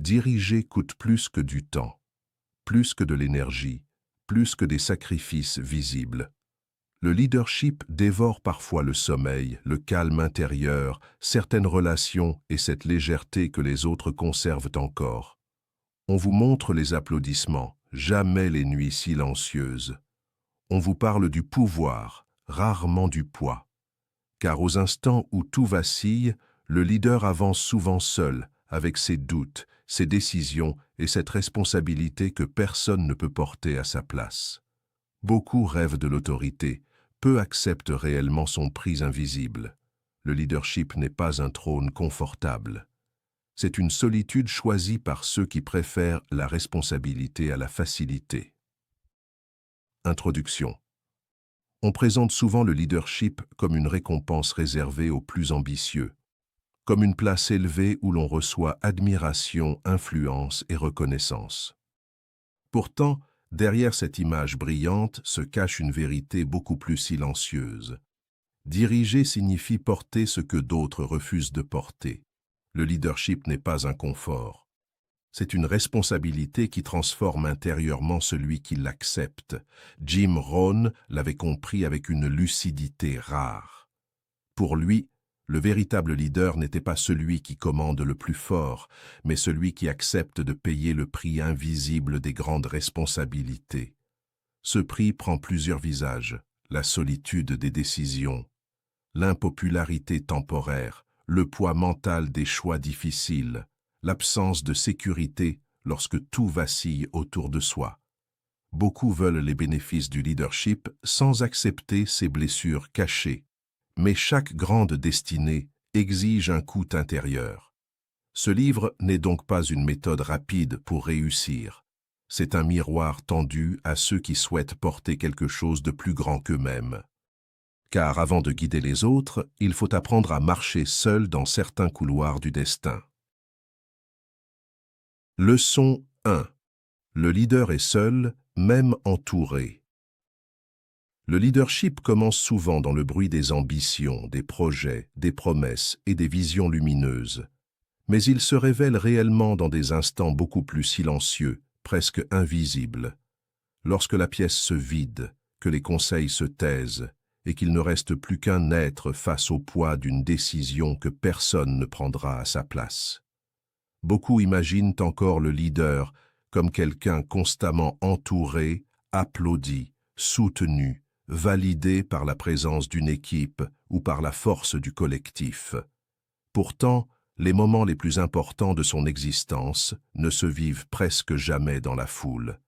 diriger coûte plus que du temps, plus que de l'énergie, plus que des sacrifices visibles. Le leadership dévore parfois le sommeil, le calme intérieur, certaines relations et cette légèreté que les autres conservent encore. On vous montre les applaudissements, jamais les nuits silencieuses. On vous parle du pouvoir, rarement du poids. Car aux instants où tout vacille, le leader avance souvent seul, avec ses doutes, ses décisions et cette responsabilité que personne ne peut porter à sa place. Beaucoup rêvent de l'autorité, peu acceptent réellement son prix invisible. Le leadership n'est pas un trône confortable. C'est une solitude choisie par ceux qui préfèrent la responsabilité à la facilité. Introduction. On présente souvent le leadership comme une récompense réservée aux plus ambitieux, comme une place élevée où l'on reçoit admiration, influence et reconnaissance. Pourtant, derrière cette image brillante se cache une vérité beaucoup plus silencieuse. Diriger signifie porter ce que d'autres refusent de porter. Le leadership n'est pas un confort. C'est une responsabilité qui transforme intérieurement celui qui l'accepte. Jim Rohn l'avait compris avec une lucidité rare. Pour lui, le véritable leader n'était pas celui qui commande le plus fort, mais celui qui accepte de payer le prix invisible des grandes responsabilités. Ce prix prend plusieurs visages: la solitude des décisions, l'impopularité temporaire, le poids mental des choix difficiles, l'absence de sécurité lorsque tout vacille autour de soi. Beaucoup veulent les bénéfices du leadership sans accepter ses blessures cachées. Mais chaque grande destinée exige un coût intérieur. Ce livre n'est donc pas une méthode rapide pour réussir. C'est un miroir tendu à ceux qui souhaitent porter quelque chose de plus grand qu'eux-mêmes. Car avant de guider les autres, il faut apprendre à marcher seul dans certains couloirs du destin. Leçon 1. Le leader est seul, même entouré. Le leadership commence souvent dans le bruit des ambitions, des projets, des promesses et des visions lumineuses. Mais il se révèle réellement dans des instants beaucoup plus silencieux, presque invisibles. Lorsque la pièce se vide, que les conseils se taisent, et qu'il ne reste plus qu'un être face au poids d'une décision que personne ne prendra à sa place. Beaucoup imaginent encore le leader comme quelqu'un constamment entouré, applaudi, soutenu, validé par la présence d'une équipe ou par la force du collectif. Pourtant, les moments les plus importants de son existence ne se vivent presque jamais dans la foule.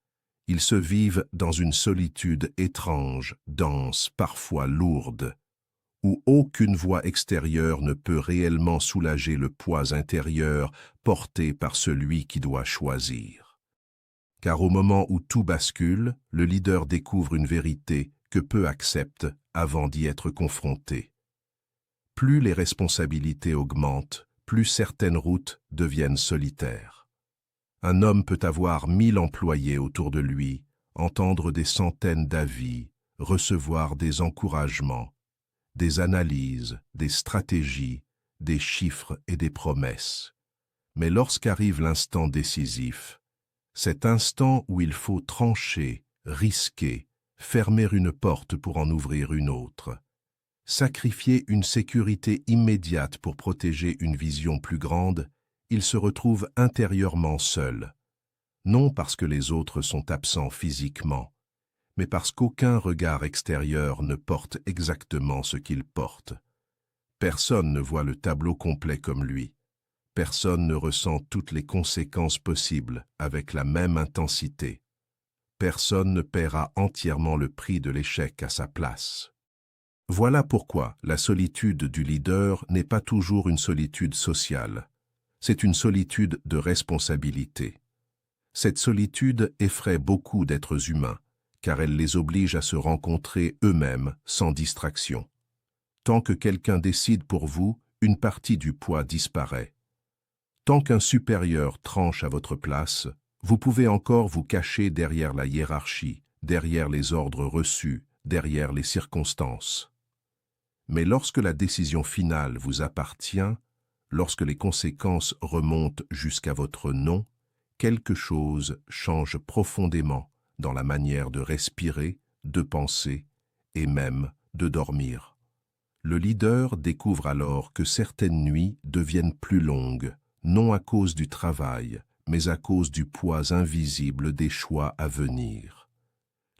Ils se vivent dans une solitude étrange, dense, parfois lourde, où aucune voix extérieure ne peut réellement soulager le poids intérieur porté par celui qui doit choisir. Car au moment où tout bascule, le leader découvre une vérité que peu acceptent avant d'y être confrontés. Plus les responsabilités augmentent, plus certaines routes deviennent solitaires. Un homme peut avoir 1000 employés autour de lui, entendre des centaines d'avis, recevoir des encouragements, des analyses, des stratégies, des chiffres et des promesses. Mais lorsqu'arrive l'instant décisif, cet instant où il faut trancher, risquer, fermer une porte pour en ouvrir une autre, sacrifier une sécurité immédiate pour protéger une vision plus grande, il se retrouve intérieurement seul, non parce que les autres sont absents physiquement, mais parce qu'aucun regard extérieur ne porte exactement ce qu'il porte. Personne ne voit le tableau complet comme lui. Personne ne ressent toutes les conséquences possibles avec la même intensité. Personne ne paiera entièrement le prix de l'échec à sa place. Voilà pourquoi la solitude du leader n'est pas toujours une solitude sociale. C'est une solitude de responsabilité. Cette solitude effraie beaucoup d'êtres humains, car elle les oblige à se rencontrer eux-mêmes sans distraction. Tant que quelqu'un décide pour vous, une partie du poids disparaît. Tant qu'un supérieur tranche à votre place, vous pouvez encore vous cacher derrière la hiérarchie, derrière les ordres reçus, derrière les circonstances. Mais lorsque la décision finale vous appartient, lorsque les conséquences remontent jusqu'à votre nom, quelque chose change profondément dans la manière de respirer, de penser et même de dormir. Le leader découvre alors que certaines nuits deviennent plus longues, non à cause du travail, mais à cause du poids invisible des choix à venir.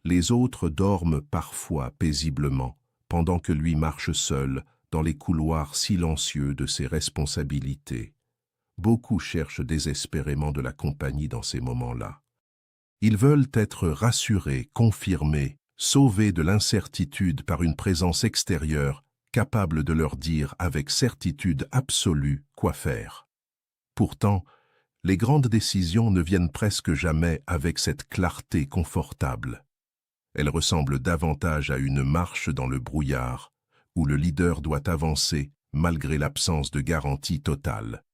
Les autres dorment parfois paisiblement, pendant que lui marche seul dans les couloirs silencieux de ses responsabilités. Beaucoup cherchent désespérément de la compagnie dans ces moments-là. Ils veulent être rassurés, confirmés, sauvés de l'incertitude par une présence extérieure capable de leur dire avec certitude absolue quoi faire. Pourtant, les grandes décisions ne viennent presque jamais avec cette clarté confortable. Elles ressemblent davantage à une marche dans le brouillard, où le leader doit avancer malgré l'absence de garantie totale.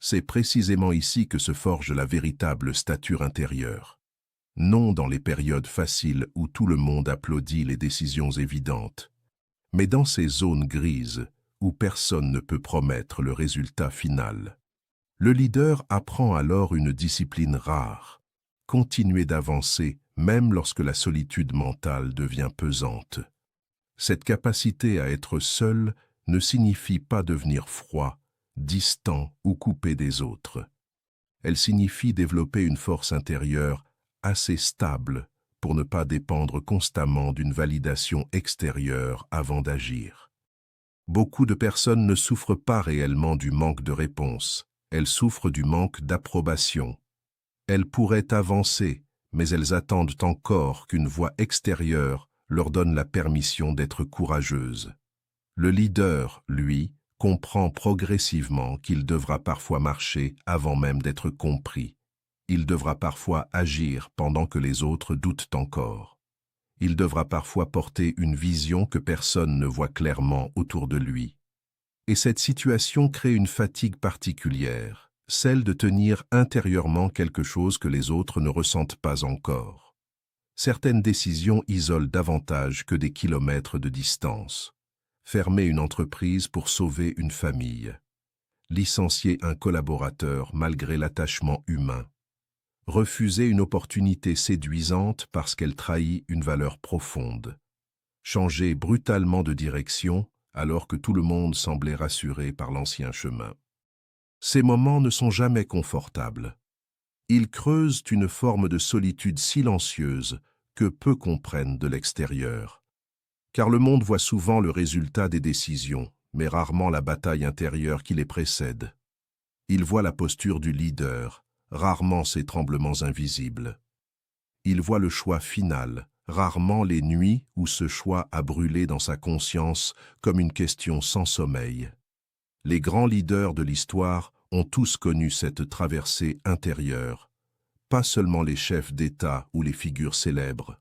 C'est précisément ici que se forge la véritable stature intérieure. Non dans les périodes faciles où tout le monde applaudit les décisions évidentes, mais dans ces zones grises où personne ne peut promettre le résultat final. Le leader apprend alors une discipline rare, continuer d'avancer même lorsque la solitude mentale devient pesante. Cette capacité à être seul ne signifie pas devenir froid, distant ou coupé des autres. Elle signifie développer une force intérieure assez stable pour ne pas dépendre constamment d'une validation extérieure avant d'agir. Beaucoup de personnes ne souffrent pas réellement du manque de réponse, elles souffrent du manque d'approbation. Elles pourraient avancer, mais elles attendent encore qu'une voix extérieure leur donne la permission d'être courageuses. Le leader, lui, comprend progressivement qu'il devra parfois marcher avant même d'être compris. Il devra parfois agir pendant que les autres doutent encore. Il devra parfois porter une vision que personne ne voit clairement autour de lui. Et cette situation crée une fatigue particulière, celle de tenir intérieurement quelque chose que les autres ne ressentent pas encore. Certaines décisions isolent davantage que des kilomètres de distance. Fermer une entreprise pour sauver une famille. Licencier un collaborateur malgré l'attachement humain. Refuser une opportunité séduisante parce qu'elle trahit une valeur profonde. Changer brutalement de direction alors que tout le monde semblait rassuré par l'ancien chemin. Ces moments ne sont jamais confortables. Ils creusent une forme de solitude silencieuse que peu comprennent de l'extérieur. Car le monde voit souvent le résultat des décisions, mais rarement la bataille intérieure qui les précède. Il voit la posture du leader, rarement ses tremblements invisibles. Il voit le choix final, rarement les nuits où ce choix a brûlé dans sa conscience comme une question sans sommeil. Les grands leaders de l'histoire ont tous connu cette traversée intérieure, pas seulement les chefs d'État ou les figures célèbres.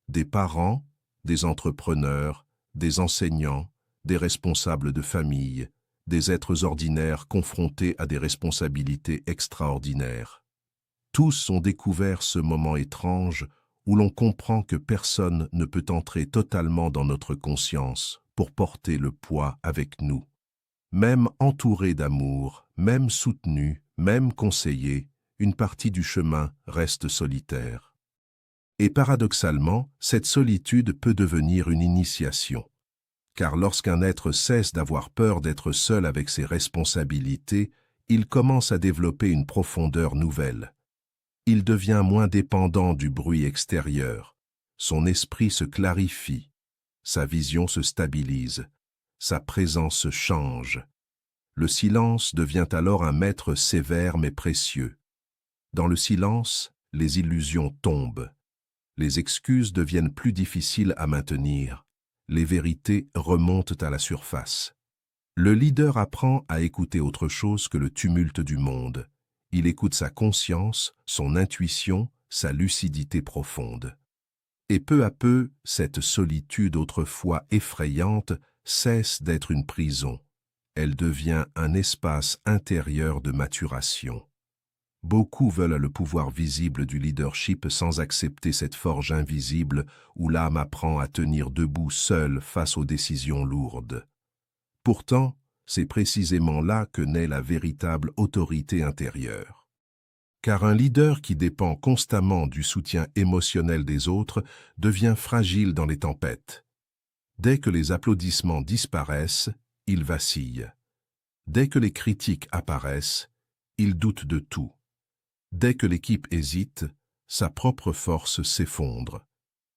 Des parents, des entrepreneurs, des enseignants, des responsables de famille, des êtres ordinaires confrontés à des responsabilités extraordinaires. Tous ont découvert ce moment étrange où l'on comprend que personne ne peut entrer totalement dans notre conscience pour porter le poids avec nous. Même entouré d'amour, même soutenu, même conseillé, une partie du chemin reste solitaire. Et paradoxalement, cette solitude peut devenir une initiation. Car lorsqu'un être cesse d'avoir peur d'être seul avec ses responsabilités, il commence à développer une profondeur nouvelle. Il devient moins dépendant du bruit extérieur. Son esprit se clarifie, sa vision se stabilise, sa présence change. Le silence devient alors un maître sévère mais précieux. Dans le silence, les illusions tombent. Les excuses deviennent plus difficiles à maintenir. Les vérités remontent à la surface. Le leader apprend à écouter autre chose que le tumulte du monde. Il écoute sa conscience, son intuition, sa lucidité profonde. Et peu à peu, cette solitude autrefois effrayante cesse d'être une prison. Elle devient un espace intérieur de maturation. Beaucoup veulent le pouvoir visible du leadership sans accepter cette forge invisible où l'âme apprend à tenir debout seule face aux décisions lourdes. Pourtant, c'est précisément là que naît la véritable autorité intérieure. car un leader qui dépend constamment du soutien émotionnel des autres devient fragile dans les tempêtes. Dès que les applaudissements disparaissent, il vacille. Dès que les critiques apparaissent, il doute de tout. Dès que l'équipe hésite, sa propre force s'effondre.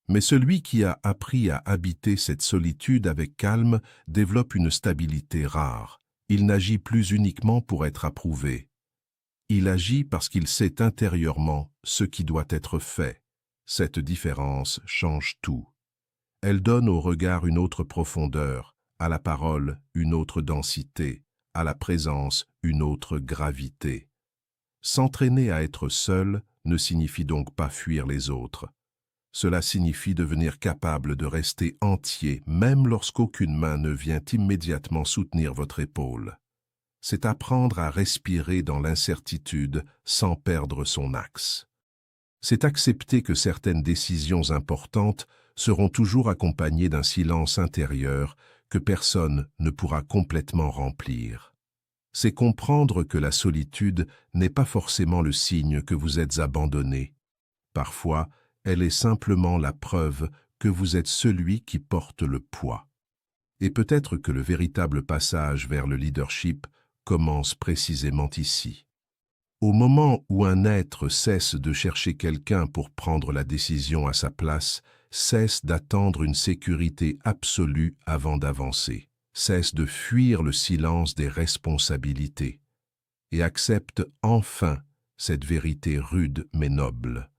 Mais celui qui a appris à habiter cette solitude avec calme développe une stabilité rare. Il n'agit plus uniquement pour être approuvé. Il agit parce qu'il sait intérieurement ce qui doit être fait. Cette différence change tout. Elle donne au regard une autre profondeur, à la parole une autre densité, à la présence une autre gravité. S'entraîner à être seul ne signifie donc pas fuir les autres. Cela signifie devenir capable de rester entier même lorsqu'aucune main ne vient immédiatement soutenir votre épaule. C'est apprendre à respirer dans l'incertitude sans perdre son axe. C'est accepter que certaines décisions importantes seront toujours accompagnées d'un silence intérieur que personne ne pourra complètement remplir. C'est comprendre que la solitude n'est pas forcément le signe que vous êtes abandonné. Parfois, elle est simplement la preuve que vous êtes celui qui porte le poids. Et peut-être que le véritable passage vers le leadership commence précisément ici. Au moment où un être cesse de chercher quelqu'un pour prendre la décision à sa place, cesse d'attendre une sécurité absolue avant d'avancer, cesse de fuir le silence des responsabilités et accepte enfin cette vérité rude mais noble.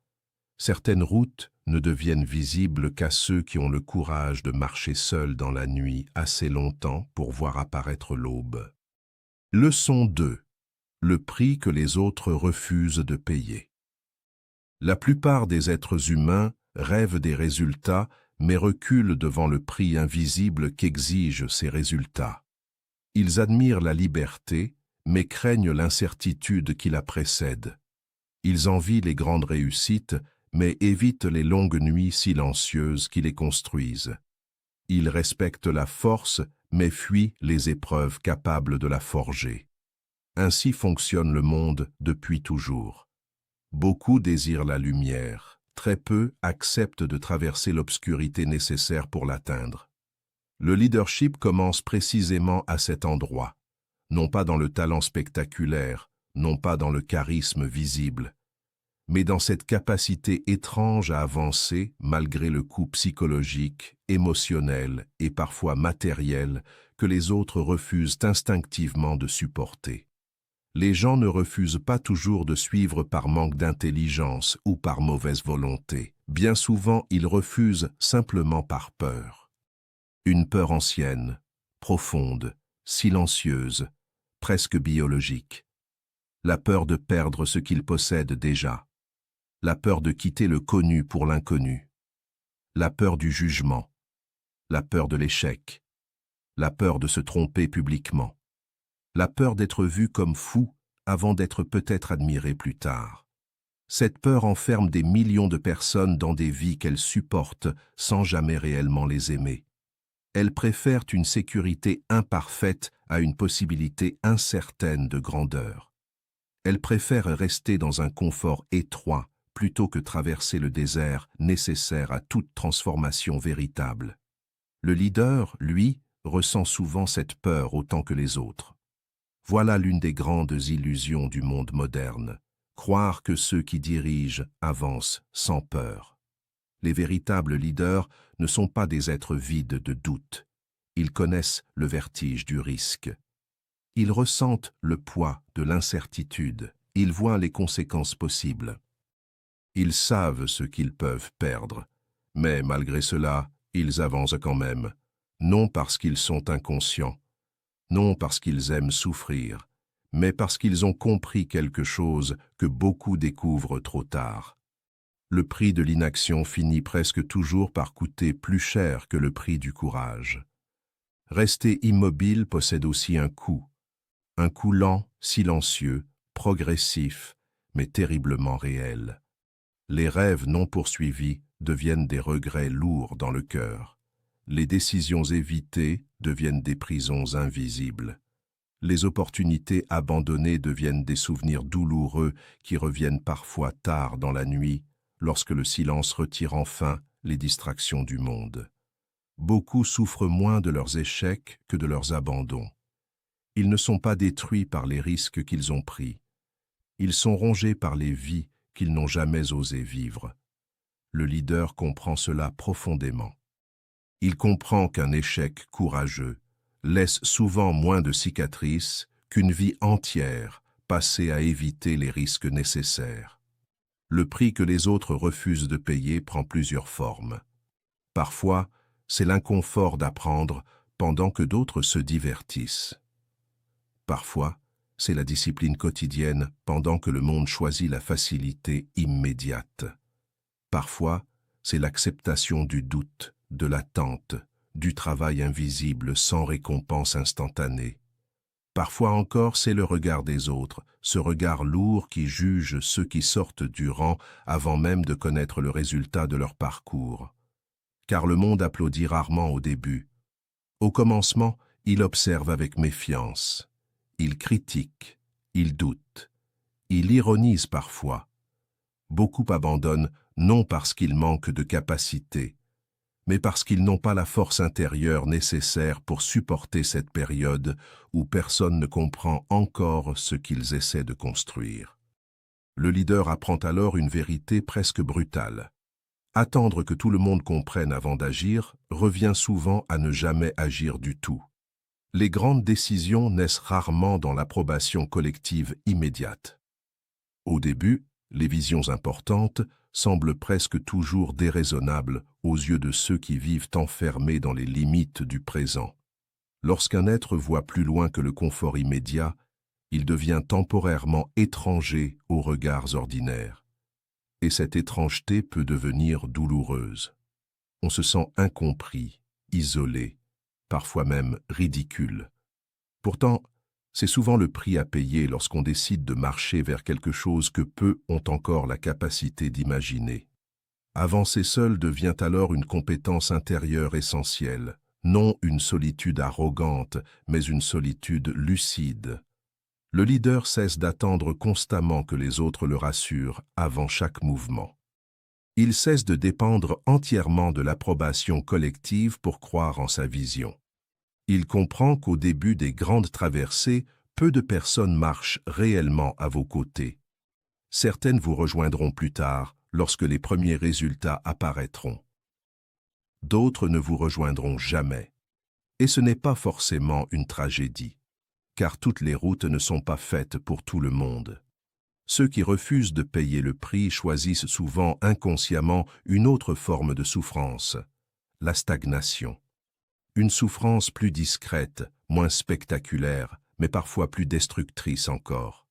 Certaines routes ne deviennent visibles qu'à ceux qui ont le courage de marcher seuls dans la nuit assez longtemps pour voir apparaître l'aube. Leçon 2. Le prix que les autres refusent de payer. La plupart des êtres humains rêvent des résultats, mais reculent devant le prix invisible qu'exigent ces résultats. Ils admirent la liberté, mais craignent l'incertitude qui la précède. Ils envient les grandes réussites, mais évitent les longues nuits silencieuses qui les construisent. Ils respectent la force, mais fuient les épreuves capables de la forger. Ainsi fonctionne le monde depuis toujours. Beaucoup désirent la lumière, très peu acceptent de traverser l'obscurité nécessaire pour l'atteindre. Le leadership commence précisément à cet endroit, non pas dans le talent spectaculaire, non pas dans le charisme visible, mais dans cette capacité étrange à avancer malgré le coût psychologique, émotionnel et parfois matériel que les autres refusent instinctivement de supporter. Les gens ne refusent pas toujours de suivre par manque d'intelligence ou par mauvaise volonté. Bien souvent, ils refusent simplement par peur. Une peur ancienne, profonde, silencieuse, presque biologique. La peur de perdre ce qu'ils possèdent déjà. La peur de quitter le connu pour l'inconnu. La peur du jugement. La peur de l'échec. La peur de se tromper publiquement. La peur d'être vu comme fou avant d'être peut-être admiré plus tard. Cette peur enferme des millions de personnes dans des vies qu'elles supportent sans jamais réellement les aimer. Elles préfèrent une sécurité imparfaite à une possibilité incertaine de grandeur. Elles préfèrent rester dans un confort étroit plutôt que traverser le désert nécessaire à toute transformation véritable. Le leader, lui, ressent souvent cette peur autant que les autres. Voilà l'une des grandes illusions du monde moderne, croire que ceux qui dirigent avancent sans peur. Les véritables leaders ne sont pas des êtres vides de doute. Ils connaissent le vertige du risque. Ils ressentent le poids de l'incertitude. Ils voient les conséquences possibles. Ils savent ce qu'ils peuvent perdre, mais malgré cela, ils avancent quand même, non parce qu'ils sont inconscients, non parce qu'ils aiment souffrir, mais parce qu'ils ont compris quelque chose que beaucoup découvrent trop tard. Le prix de l'inaction finit presque toujours par coûter plus cher que le prix du courage. Rester immobile possède aussi un coût lent, silencieux, progressif, mais terriblement réel. Les rêves non poursuivis deviennent des regrets lourds dans le cœur. Les décisions évitées deviennent des prisons invisibles. Les opportunités abandonnées deviennent des souvenirs douloureux qui reviennent parfois tard dans la nuit, lorsque le silence retire enfin les distractions du monde. Beaucoup souffrent moins de leurs échecs que de leurs abandons. Ils ne sont pas détruits par les risques qu'ils ont pris. Ils sont rongés par les vies qu'ils n'ont jamais osé vivre. Le leader comprend cela profondément. Il comprend qu'un échec courageux laisse souvent moins de cicatrices qu'une vie entière passée à éviter les risques nécessaires. Le prix que les autres refusent de payer prend plusieurs formes. Parfois, c'est l'inconfort d'apprendre pendant que d'autres se divertissent. Parfois, c'est la discipline quotidienne pendant que le monde choisit la facilité immédiate. Parfois, c'est l'acceptation du doute, de l'attente, du travail invisible sans récompense instantanée. Parfois encore, c'est le regard des autres, ce regard lourd qui juge ceux qui sortent du rang avant même de connaître le résultat de leur parcours. Car le monde applaudit rarement au début. Au commencement, il observe avec méfiance. Il critique, il doute, il ironise parfois. Beaucoup abandonnent non parce qu'ils manquent de capacité, mais parce qu'ils n'ont pas la force intérieure nécessaire pour supporter cette période où personne ne comprend encore ce qu'ils essaient de construire. Le leader apprend alors une vérité presque brutale. Attendre que tout le monde comprenne avant d'agir revient souvent à ne jamais agir du tout. Les grandes décisions naissent rarement dans l'approbation collective immédiate. Au début, les visions importantes semblent presque toujours déraisonnables aux yeux de ceux qui vivent enfermés dans les limites du présent. Lorsqu'un être voit plus loin que le confort immédiat, il devient temporairement étranger aux regards ordinaires. Et cette étrangeté peut devenir douloureuse. On se sent incompris, isolé, parfois même ridicule. Pourtant, c'est souvent le prix à payer lorsqu'on décide de marcher vers quelque chose que peu ont encore la capacité d'imaginer. Avancer seul devient alors une compétence intérieure essentielle, non une solitude arrogante, mais une solitude lucide. Le leader cesse d'attendre constamment que les autres le rassurent avant chaque mouvement. Il cesse de dépendre entièrement de l'approbation collective pour croire en sa vision. Il comprend qu'au début des grandes traversées, peu de personnes marchent réellement à vos côtés. Certaines vous rejoindront plus tard, lorsque les premiers résultats apparaîtront. D'autres ne vous rejoindront jamais. Et ce n'est pas forcément une tragédie, car toutes les routes ne sont pas faites pour tout le monde. Ceux qui refusent de payer le prix choisissent souvent inconsciemment une autre forme de souffrance, la stagnation. Une souffrance plus discrète, moins spectaculaire, mais parfois plus destructrice encore.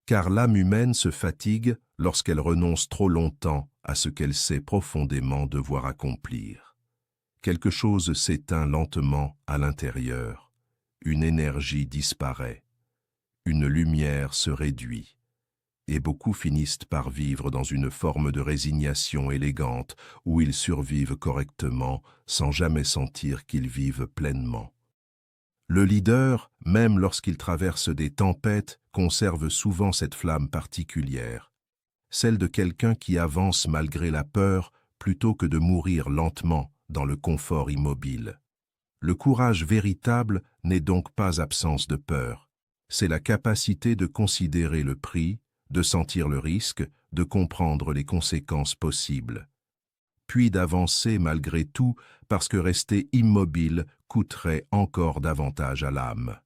Car l'âme humaine se fatigue lorsqu'elle renonce trop longtemps à ce qu'elle sait profondément devoir accomplir. Quelque chose s'éteint lentement à l'intérieur, une énergie disparaît, une lumière se réduit. Et beaucoup finissent par vivre dans une forme de résignation élégante où ils survivent correctement sans jamais sentir qu'ils vivent pleinement. Le leader, même lorsqu'il traverse des tempêtes, conserve souvent cette flamme particulière, celle de quelqu'un qui avance malgré la peur plutôt que de mourir lentement dans le confort immobile. Le courage véritable n'est donc pas absence de peur, c'est la capacité de considérer le prix, de sentir le risque, de comprendre les conséquences possibles. Puis d'avancer malgré tout parce que rester immobile coûterait encore davantage à l'âme.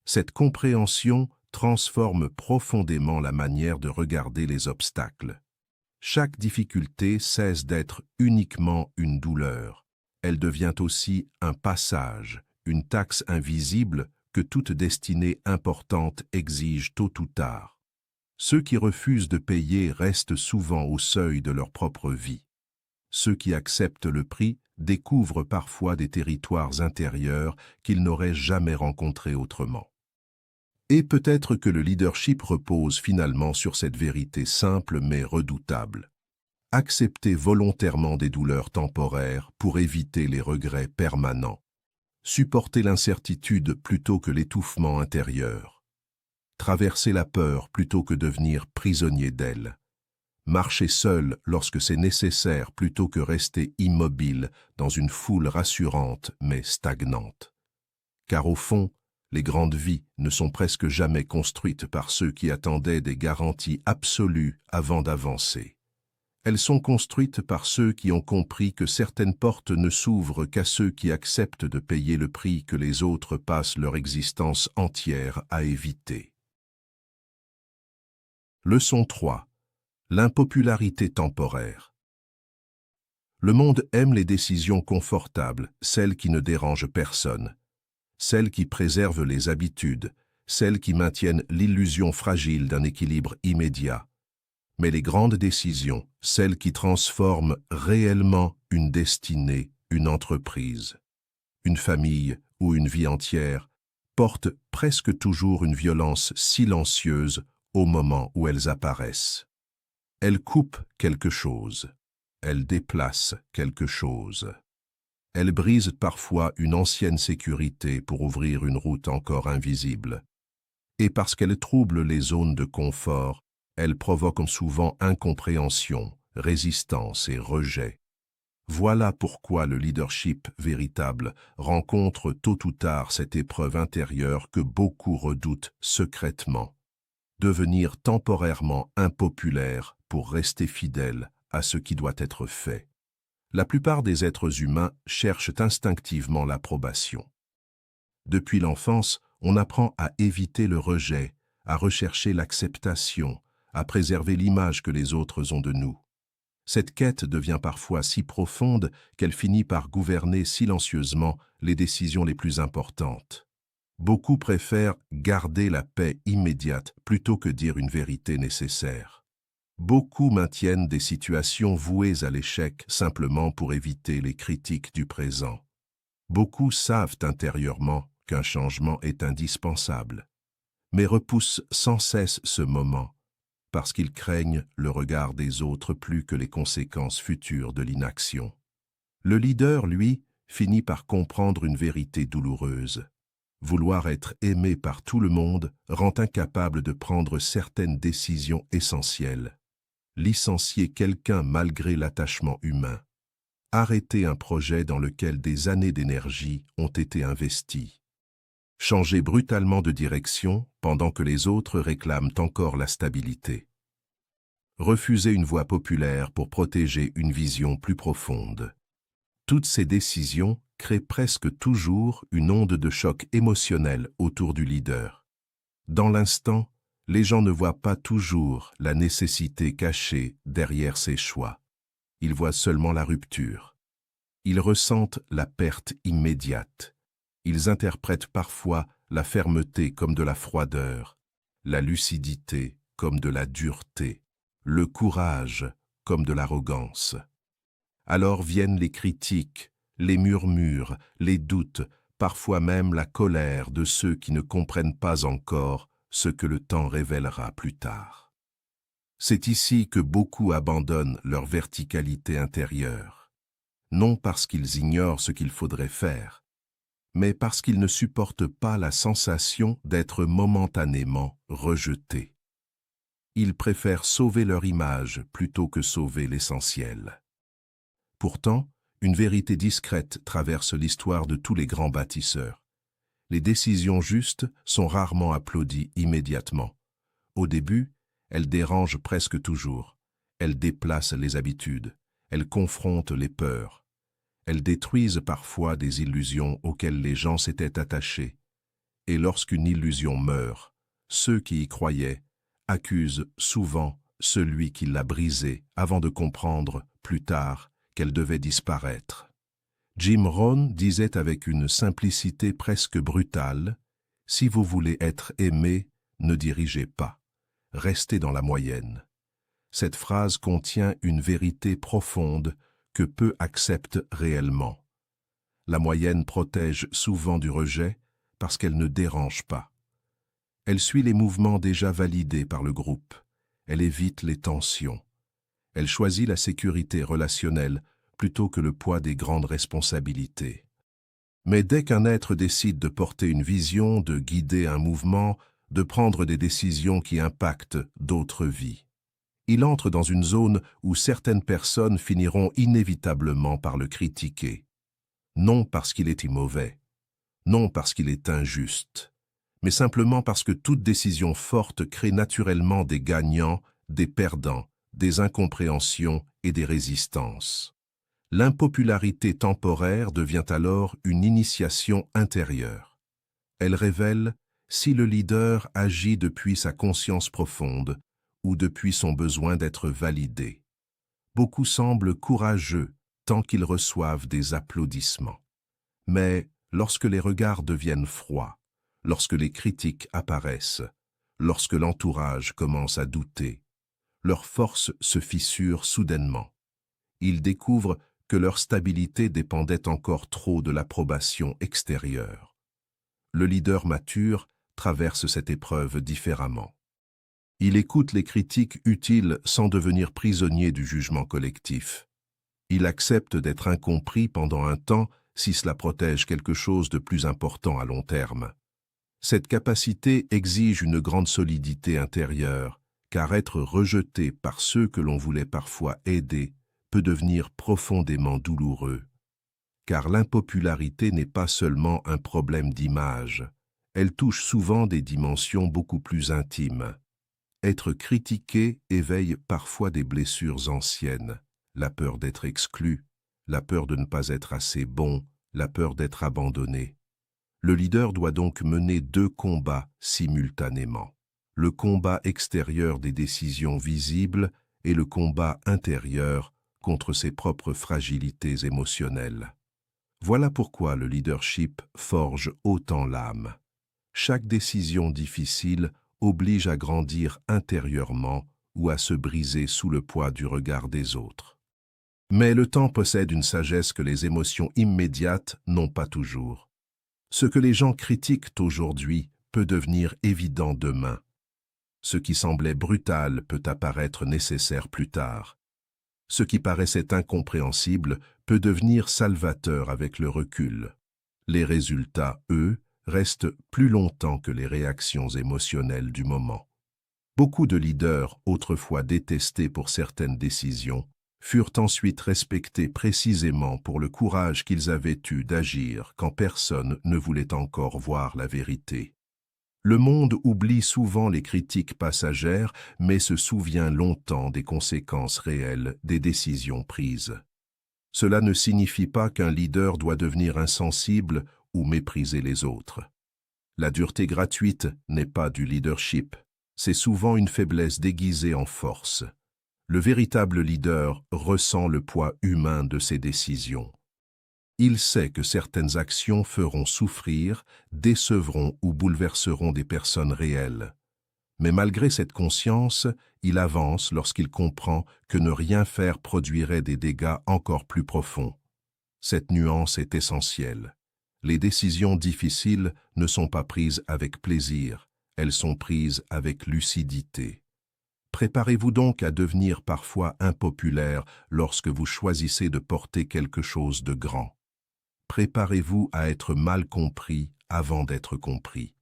Cette compréhension transforme profondément la manière de regarder les obstacles. Chaque difficulté cesse d'être uniquement une douleur. Elle devient aussi un passage, une taxe invisible que toute destinée importante exige tôt ou tard. Ceux qui refusent de payer restent souvent au seuil de leur propre vie. Ceux qui acceptent le prix découvrent parfois des territoires intérieurs qu'ils n'auraient jamais rencontrés autrement. Et peut-être que le leadership repose finalement sur cette vérité simple mais redoutable. Accepter volontairement des douleurs temporaires pour éviter les regrets permanents. supporter l'incertitude plutôt que l'étouffement intérieur, traverser la peur plutôt que devenir prisonnier d'elle, marcher seul lorsque c'est nécessaire plutôt que rester immobile dans une foule rassurante mais stagnante. Car au fond, les grandes vies ne sont presque jamais construites par ceux qui attendaient des garanties absolues avant d'avancer. Elles sont construites par ceux qui ont compris que certaines portes ne s'ouvrent qu'à ceux qui acceptent de payer le prix que les autres passent leur existence entière à éviter. Leçon 3. L'impopularité temporaire. Le monde aime les décisions confortables, celles qui ne dérangent personne, celles qui préservent les habitudes, celles qui maintiennent l'illusion fragile d'un équilibre immédiat. Mais les grandes décisions, celles qui transforment réellement une destinée, une entreprise, une famille ou une vie entière, portent presque toujours une violence silencieuse au moment où elles apparaissent. Elles coupent quelque chose, elles déplacent quelque chose. Elles brisent parfois une ancienne sécurité pour ouvrir une route encore invisible. Et parce qu'elles troublent les zones de confort, elles provoquent souvent incompréhension, résistance et rejet. Voilà pourquoi le leadership véritable rencontre tôt ou tard cette épreuve intérieure que beaucoup redoutent secrètement. Devenir temporairement impopulaire pour rester fidèle à ce qui doit être fait. La plupart des êtres humains cherchent instinctivement l'approbation. Depuis l'enfance, on apprend à éviter le rejet, à rechercher l'acceptation, à préserver l'image que les autres ont de nous. Cette quête devient parfois si profonde qu'elle finit par gouverner silencieusement les décisions les plus importantes. Beaucoup préfèrent garder la paix immédiate plutôt que dire une vérité nécessaire. Beaucoup maintiennent des situations vouées à l'échec simplement pour éviter les critiques du présent. Beaucoup savent intérieurement qu'un changement est indispensable, mais repoussent sans cesse ce moment parce qu'ils craignent le regard des autres plus que les conséquences futures de l'inaction. Le leader, lui, finit par comprendre une vérité douloureuse. Vouloir être aimé par tout le monde rend incapable de prendre certaines décisions essentielles. Licencier quelqu'un malgré l'attachement humain. Arrêter un projet dans lequel des années d'énergie ont été investies. Changer brutalement de direction pendant que les autres réclament encore la stabilité. Refuser une voix populaire pour protéger une vision plus profonde. Toutes ces décisions créent presque toujours une onde de choc émotionnel autour du leader. Dans l'instant, les gens ne voient pas toujours la nécessité cachée derrière ces choix. Ils voient seulement la rupture. Ils ressentent la perte immédiate. Ils interprètent parfois la fermeté comme de la froideur, la lucidité comme de la dureté, le courage comme de l'arrogance. Alors viennent les critiques, les murmures, les doutes, parfois même la colère de ceux qui ne comprennent pas encore ce que le temps révélera plus tard. C'est ici que beaucoup abandonnent leur verticalité intérieure, non parce qu'ils ignorent ce qu'il faudrait faire, mais parce qu'ils ne supportent pas la sensation d'être momentanément rejetés. Ils préfèrent sauver leur image plutôt que sauver l'essentiel. Pourtant, une vérité discrète traverse l'histoire de tous les grands bâtisseurs. Les décisions justes sont rarement applaudies immédiatement. Au début, elles dérangent presque toujours. Elles déplacent les habitudes. Elles confrontent les peurs. Elles détruisent parfois des illusions auxquelles les gens s'étaient attachés. Et lorsqu'une illusion meurt, ceux qui y croyaient accusent souvent celui qui l'a brisée avant de comprendre, plus tard, qu'elle devait disparaître. Jim Rohn disait avec une simplicité presque brutale, « Si vous voulez être aimé, ne dirigez pas. Restez dans la moyenne. » Cette phrase contient une vérité profonde que peu acceptent réellement. La moyenne protège souvent du rejet parce qu'elle ne dérange pas. Elle suit les mouvements déjà validés par le groupe. Elle évite les tensions. Elle choisit la sécurité relationnelle plutôt que le poids des grandes responsabilités. Mais dès qu'un être décide de porter une vision, de guider un mouvement, de prendre des décisions qui impactent d'autres vies, il entre dans une zone où certaines personnes finiront inévitablement par le critiquer. Non parce qu'il est mauvais, non parce qu'il est injuste, mais simplement parce que toute décision forte crée naturellement des gagnants, des perdants, des incompréhensions et des résistances. L'impopularité temporaire devient alors une initiation intérieure. Elle révèle si le leader agit depuis sa conscience profonde ou depuis son besoin d'être validé. Beaucoup semblent courageux tant qu'ils reçoivent des applaudissements. Mais lorsque les regards deviennent froids, lorsque les critiques apparaissent, lorsque l'entourage commence à douter, leur force se fissure soudainement. Ils découvrent que leur stabilité dépendait encore trop de l'approbation extérieure. Le leader mature traverse cette épreuve différemment. Il écoute les critiques utiles sans devenir prisonnier du jugement collectif. Il accepte d'être incompris pendant un temps si cela protège quelque chose de plus important à long terme. Cette capacité exige une grande solidité intérieure, car être rejeté par ceux que l'on voulait parfois aider peut devenir profondément douloureux. Car l'impopularité n'est pas seulement un problème d'image, elle touche souvent des dimensions beaucoup plus intimes. Être critiqué éveille parfois des blessures anciennes, la peur d'être exclu, la peur de ne pas être assez bon, la peur d'être abandonné. Le leader doit donc mener deux combats simultanément. Le combat extérieur des décisions visibles et le combat intérieur contre ses propres fragilités émotionnelles. Voilà pourquoi le leadership forge autant l'âme. Chaque décision difficile oblige à grandir intérieurement ou à se briser sous le poids du regard des autres. Mais le temps possède une sagesse que les émotions immédiates n'ont pas toujours. Ce que les gens critiquent aujourd'hui peut devenir évident demain. Ce qui semblait brutal peut apparaître nécessaire plus tard. Ce qui paraissait incompréhensible peut devenir salvateur avec le recul. Les résultats, eux, restent plus longtemps que les réactions émotionnelles du moment. Beaucoup de leaders, autrefois détestés pour certaines décisions, furent ensuite respectés précisément pour le courage qu'ils avaient eu d'agir quand personne ne voulait encore voir la vérité. Le monde oublie souvent les critiques passagères, mais se souvient longtemps des conséquences réelles des décisions prises. Cela ne signifie pas qu'un leader doit devenir insensible ou mépriser les autres. La dureté gratuite n'est pas du leadership, c'est souvent une faiblesse déguisée en force. Le véritable leader ressent le poids humain de ses décisions. Il sait que certaines actions feront souffrir, décevront ou bouleverseront des personnes réelles. Mais malgré cette conscience, il avance lorsqu'il comprend que ne rien faire produirait des dégâts encore plus profonds. Cette nuance est essentielle. Les décisions difficiles ne sont pas prises avec plaisir, elles sont prises avec lucidité. Préparez-vous donc à devenir parfois impopulaire lorsque vous choisissez de porter quelque chose de grand. Préparez-vous à être mal compris avant d'être compris.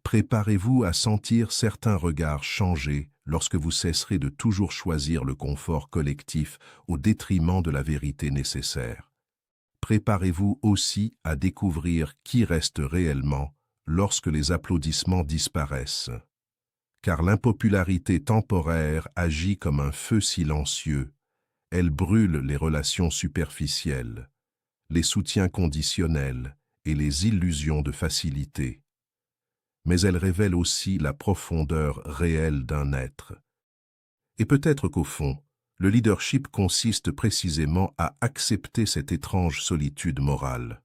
Préparez-vous à sentir certains regards changer lorsque vous cesserez de toujours choisir le confort collectif au détriment de la vérité nécessaire. Préparez-vous aussi à découvrir qui reste réellement lorsque les applaudissements disparaissent. Car l'impopularité temporaire agit comme un feu silencieux. Elle brûle les relations superficielles, les soutiens conditionnels et les illusions de facilité. Mais elle révèle aussi la profondeur réelle d'un être. Et peut-être qu'au fond, le leadership consiste précisément à accepter cette étrange solitude morale.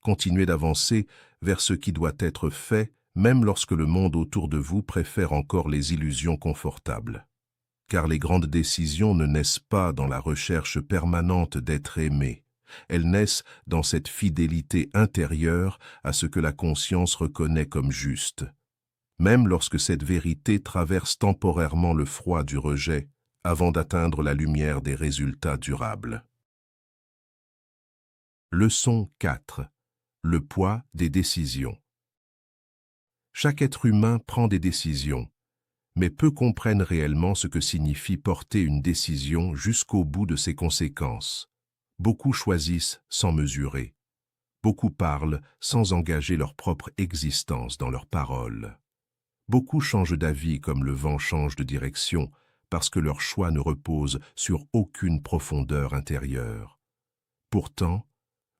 Continuez d'avancer vers ce qui doit être fait, même lorsque le monde autour de vous préfère encore les illusions confortables. Car les grandes décisions ne naissent pas dans la recherche permanente d'être aimé. Elles naissent dans cette fidélité intérieure à ce que la conscience reconnaît comme juste. Même lorsque cette vérité traverse temporairement le froid du rejet, avant d'atteindre la lumière des résultats durables. Leçon 4. Le poids des décisions. Chaque être humain prend des décisions, mais peu comprennent réellement ce que signifie porter une décision jusqu'au bout de ses conséquences. Beaucoup choisissent sans mesurer. Beaucoup parlent sans engager leur propre existence dans leurs paroles. Beaucoup changent d'avis comme le vent change de direction parce que leur choix ne repose sur aucune profondeur intérieure. Pourtant,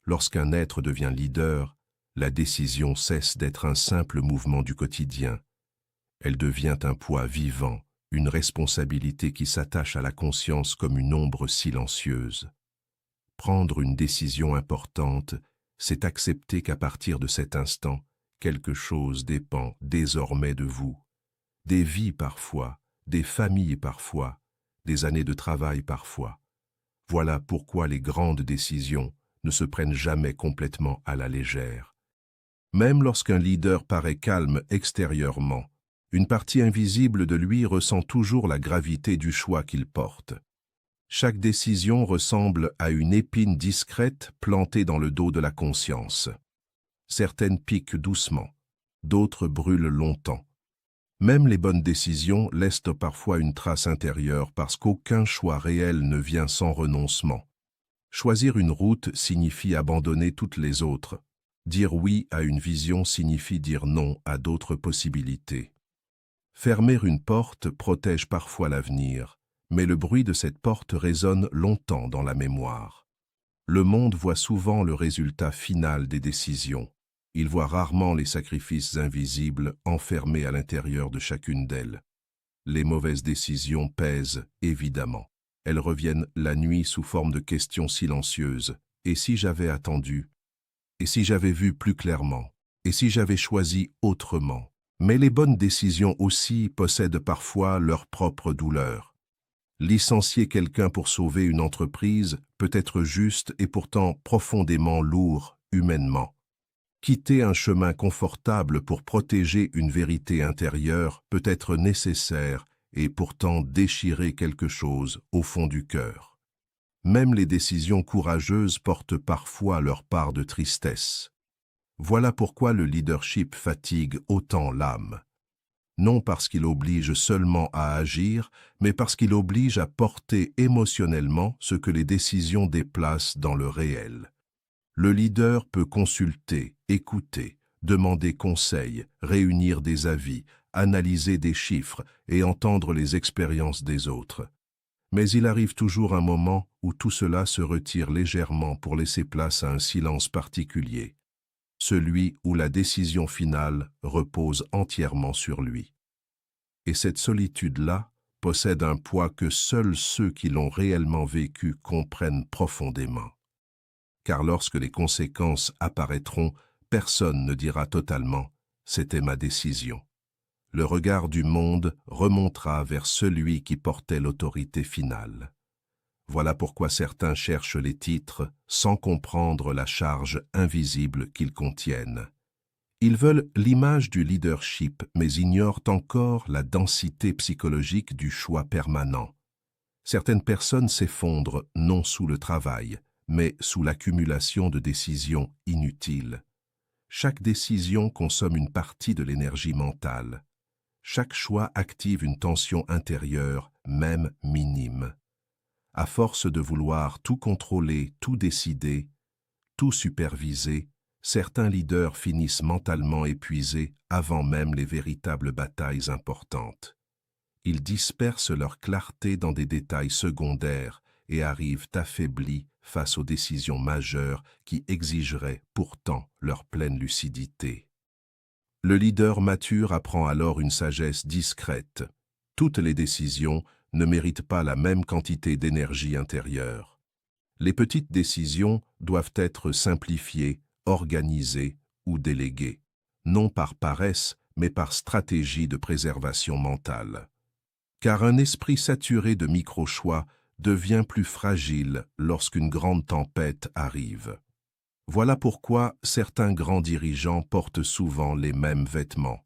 lorsqu'un être devient leader, la décision cesse d'être un simple mouvement du quotidien. Elle devient un poids vivant, une responsabilité qui s'attache à la conscience comme une ombre silencieuse. Prendre une décision importante, c'est accepter qu'à partir de cet instant, quelque chose dépend désormais de vous. Des vies parfois, des familles parfois, des années de travail parfois. Voilà pourquoi les grandes décisions ne se prennent jamais complètement à la légère. Même lorsqu'un leader paraît calme extérieurement, une partie invisible de lui ressent toujours la gravité du choix qu'il porte. Chaque décision ressemble à une épine discrète plantée dans le dos de la conscience. Certaines piquent doucement, d'autres brûlent longtemps. Même les bonnes décisions laissent parfois une trace intérieure parce qu'aucun choix réel ne vient sans renoncement. Choisir une route signifie abandonner toutes les autres. Dire oui à une vision signifie dire non à d'autres possibilités. Fermer une porte protège parfois l'avenir, mais le bruit de cette porte résonne longtemps dans la mémoire. Le monde voit souvent le résultat final des décisions. Il voit rarement les sacrifices invisibles enfermés à l'intérieur de chacune d'elles. Les mauvaises décisions pèsent, évidemment. Elles reviennent la nuit sous forme de questions silencieuses. Et si j'avais attendu? Et si j'avais vu plus clairement? Et si j'avais choisi autrement? Mais les bonnes décisions aussi possèdent parfois leur propre douleur. Licencier quelqu'un pour sauver une entreprise peut être juste et pourtant profondément lourd humainement. Quitter un chemin confortable pour protéger une vérité intérieure peut être nécessaire et pourtant déchirer quelque chose au fond du cœur. Même les décisions courageuses portent parfois leur part de tristesse. Voilà pourquoi le leadership fatigue autant l'âme. Non parce qu'il oblige seulement à agir, mais parce qu'il oblige à porter émotionnellement ce que les décisions déplacent dans le réel. Le leader peut consulter, écouter, demander conseil, réunir des avis, analyser des chiffres et entendre les expériences des autres. Mais il arrive toujours un moment où tout cela se retire légèrement pour laisser place à un silence particulier, celui où la décision finale repose entièrement sur lui. Et cette solitude-là possède un poids que seuls ceux qui l'ont réellement vécu comprennent profondément. Car lorsque les conséquences apparaîtront, personne ne dira totalement « c'était ma décision ». Le regard du monde remontera vers celui qui portait l'autorité finale. Voilà pourquoi certains cherchent les titres sans comprendre la charge invisible qu'ils contiennent. Ils veulent l'image du leadership, mais ignorent encore la densité psychologique du choix permanent. Certaines personnes s'effondrent non sous le travail, mais sous l'accumulation de décisions inutiles. Chaque décision consomme une partie de l'énergie mentale. Chaque choix active une tension intérieure, même minime. À force de vouloir tout contrôler, tout décider, tout superviser, certains leaders finissent mentalement épuisés avant même les véritables batailles importantes. Ils dispersent leur clarté dans des détails secondaires et arrivent affaiblis face aux décisions majeures qui exigeraient pourtant leur pleine lucidité. Le leader mature apprend alors une sagesse discrète. Toutes les décisions ne méritent pas la même quantité d'énergie intérieure. Les petites décisions doivent être simplifiées, organisées ou déléguées, non par paresse, mais par stratégie de préservation mentale. Car un esprit saturé de micro-choix devient plus fragile lorsqu'une grande tempête arrive. Voilà pourquoi certains grands dirigeants portent souvent les mêmes vêtements,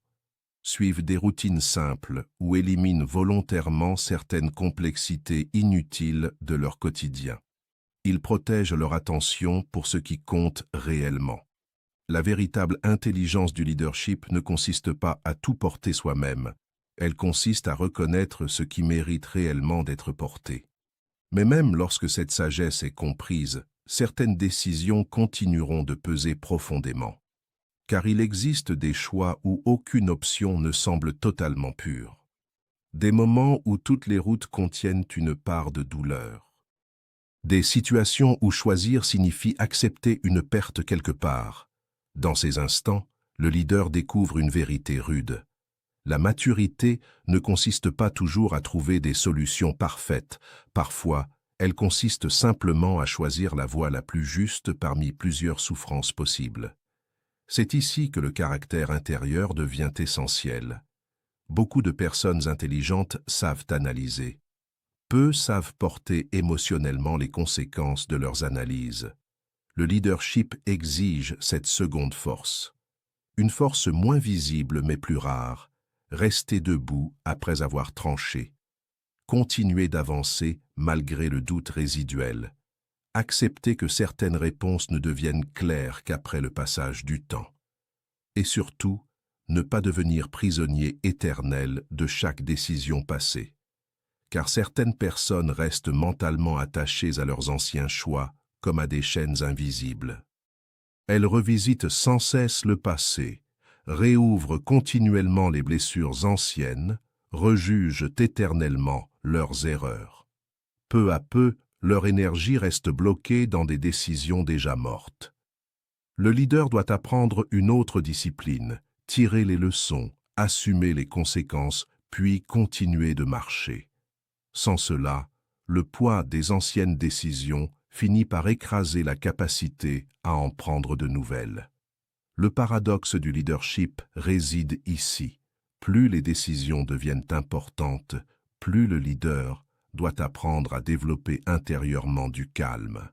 suivent des routines simples ou éliminent volontairement certaines complexités inutiles de leur quotidien. Ils protègent leur attention pour ce qui compte réellement. La véritable intelligence du leadership ne consiste pas à tout porter soi-même, elle consiste à reconnaître ce qui mérite réellement d'être porté. Mais même lorsque cette sagesse est comprise, certaines décisions continueront de peser profondément. Car il existe des choix où aucune option ne semble totalement pure. Des moments où toutes les routes contiennent une part de douleur. Des situations où choisir signifie accepter une perte quelque part. Dans ces instants, le leader découvre une vérité rude. La maturité ne consiste pas toujours à trouver des solutions parfaites. Parfois, elle consiste simplement à choisir la voie la plus juste parmi plusieurs souffrances possibles. C'est ici que le caractère intérieur devient essentiel. Beaucoup de personnes intelligentes savent analyser. Peu savent porter émotionnellement les conséquences de leurs analyses. Le leadership exige cette seconde force. Une force moins visible mais plus rare. Rester debout après avoir tranché. Continuer d'avancer malgré le doute résiduel. Accepter que certaines réponses ne deviennent claires qu'après le passage du temps. Et surtout, ne pas devenir prisonnier éternel de chaque décision passée. Car certaines personnes restent mentalement attachées à leurs anciens choix comme à des chaînes invisibles. Elles revisitent sans cesse le passé, réouvrent continuellement les blessures anciennes, rejugent éternellement leurs erreurs. Peu à peu, leur énergie reste bloquée dans des décisions déjà mortes. Le leader doit apprendre une autre discipline, tirer les leçons, assumer les conséquences, puis continuer de marcher. Sans cela, le poids des anciennes décisions finit par écraser la capacité à en prendre de nouvelles. Le paradoxe du leadership réside ici. Plus les décisions deviennent importantes, plus le leader doit apprendre à développer intérieurement du calme.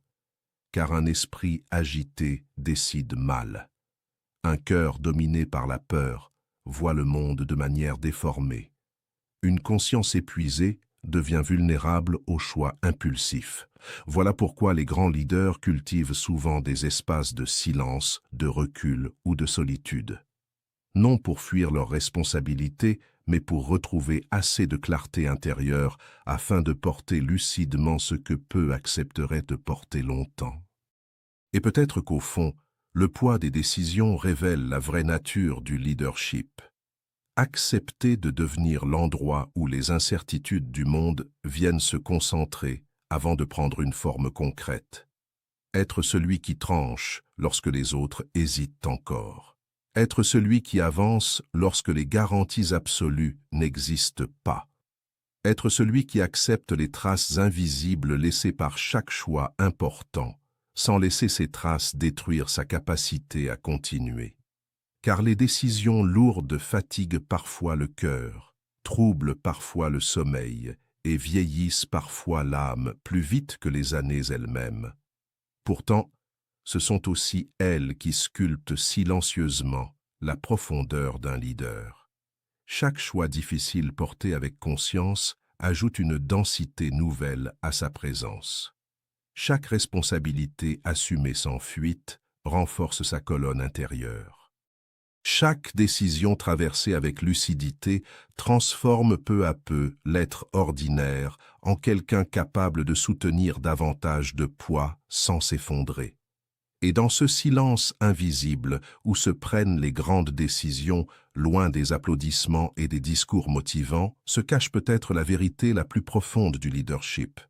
Car un esprit agité décide mal. Un cœur dominé par la peur voit le monde de manière déformée. Une conscience épuisée devient vulnérable aux choix impulsifs. Voilà pourquoi les grands leaders cultivent souvent des espaces de silence, de recul ou de solitude. Non pour fuir leurs responsabilités, mais pour retrouver assez de clarté intérieure afin de porter lucidement ce que peu accepteraient de porter longtemps. Et peut-être qu'au fond, le poids des décisions révèle la vraie nature du leadership. Accepter de devenir l'endroit où les incertitudes du monde viennent se concentrer avant de prendre une forme concrète. Être celui qui tranche lorsque les autres hésitent encore. Être celui qui avance lorsque les garanties absolues n'existent pas. Être celui qui accepte les traces invisibles laissées par chaque choix important, sans laisser ces traces détruire sa capacité à continuer. Car les décisions lourdes fatiguent parfois le cœur, troublent parfois le sommeil et vieillissent parfois l'âme plus vite que les années elles-mêmes. Pourtant, ce sont aussi elles qui sculptent silencieusement la profondeur d'un leader. Chaque choix difficile porté avec conscience ajoute une densité nouvelle à sa présence. Chaque responsabilité assumée sans fuite renforce sa colonne intérieure. Chaque décision traversée avec lucidité transforme peu à peu l'être ordinaire en quelqu'un capable de soutenir davantage de poids sans s'effondrer. Et dans ce silence invisible où se prennent les grandes décisions, loin des applaudissements et des discours motivants, se cache peut-être la vérité la plus profonde du leadership.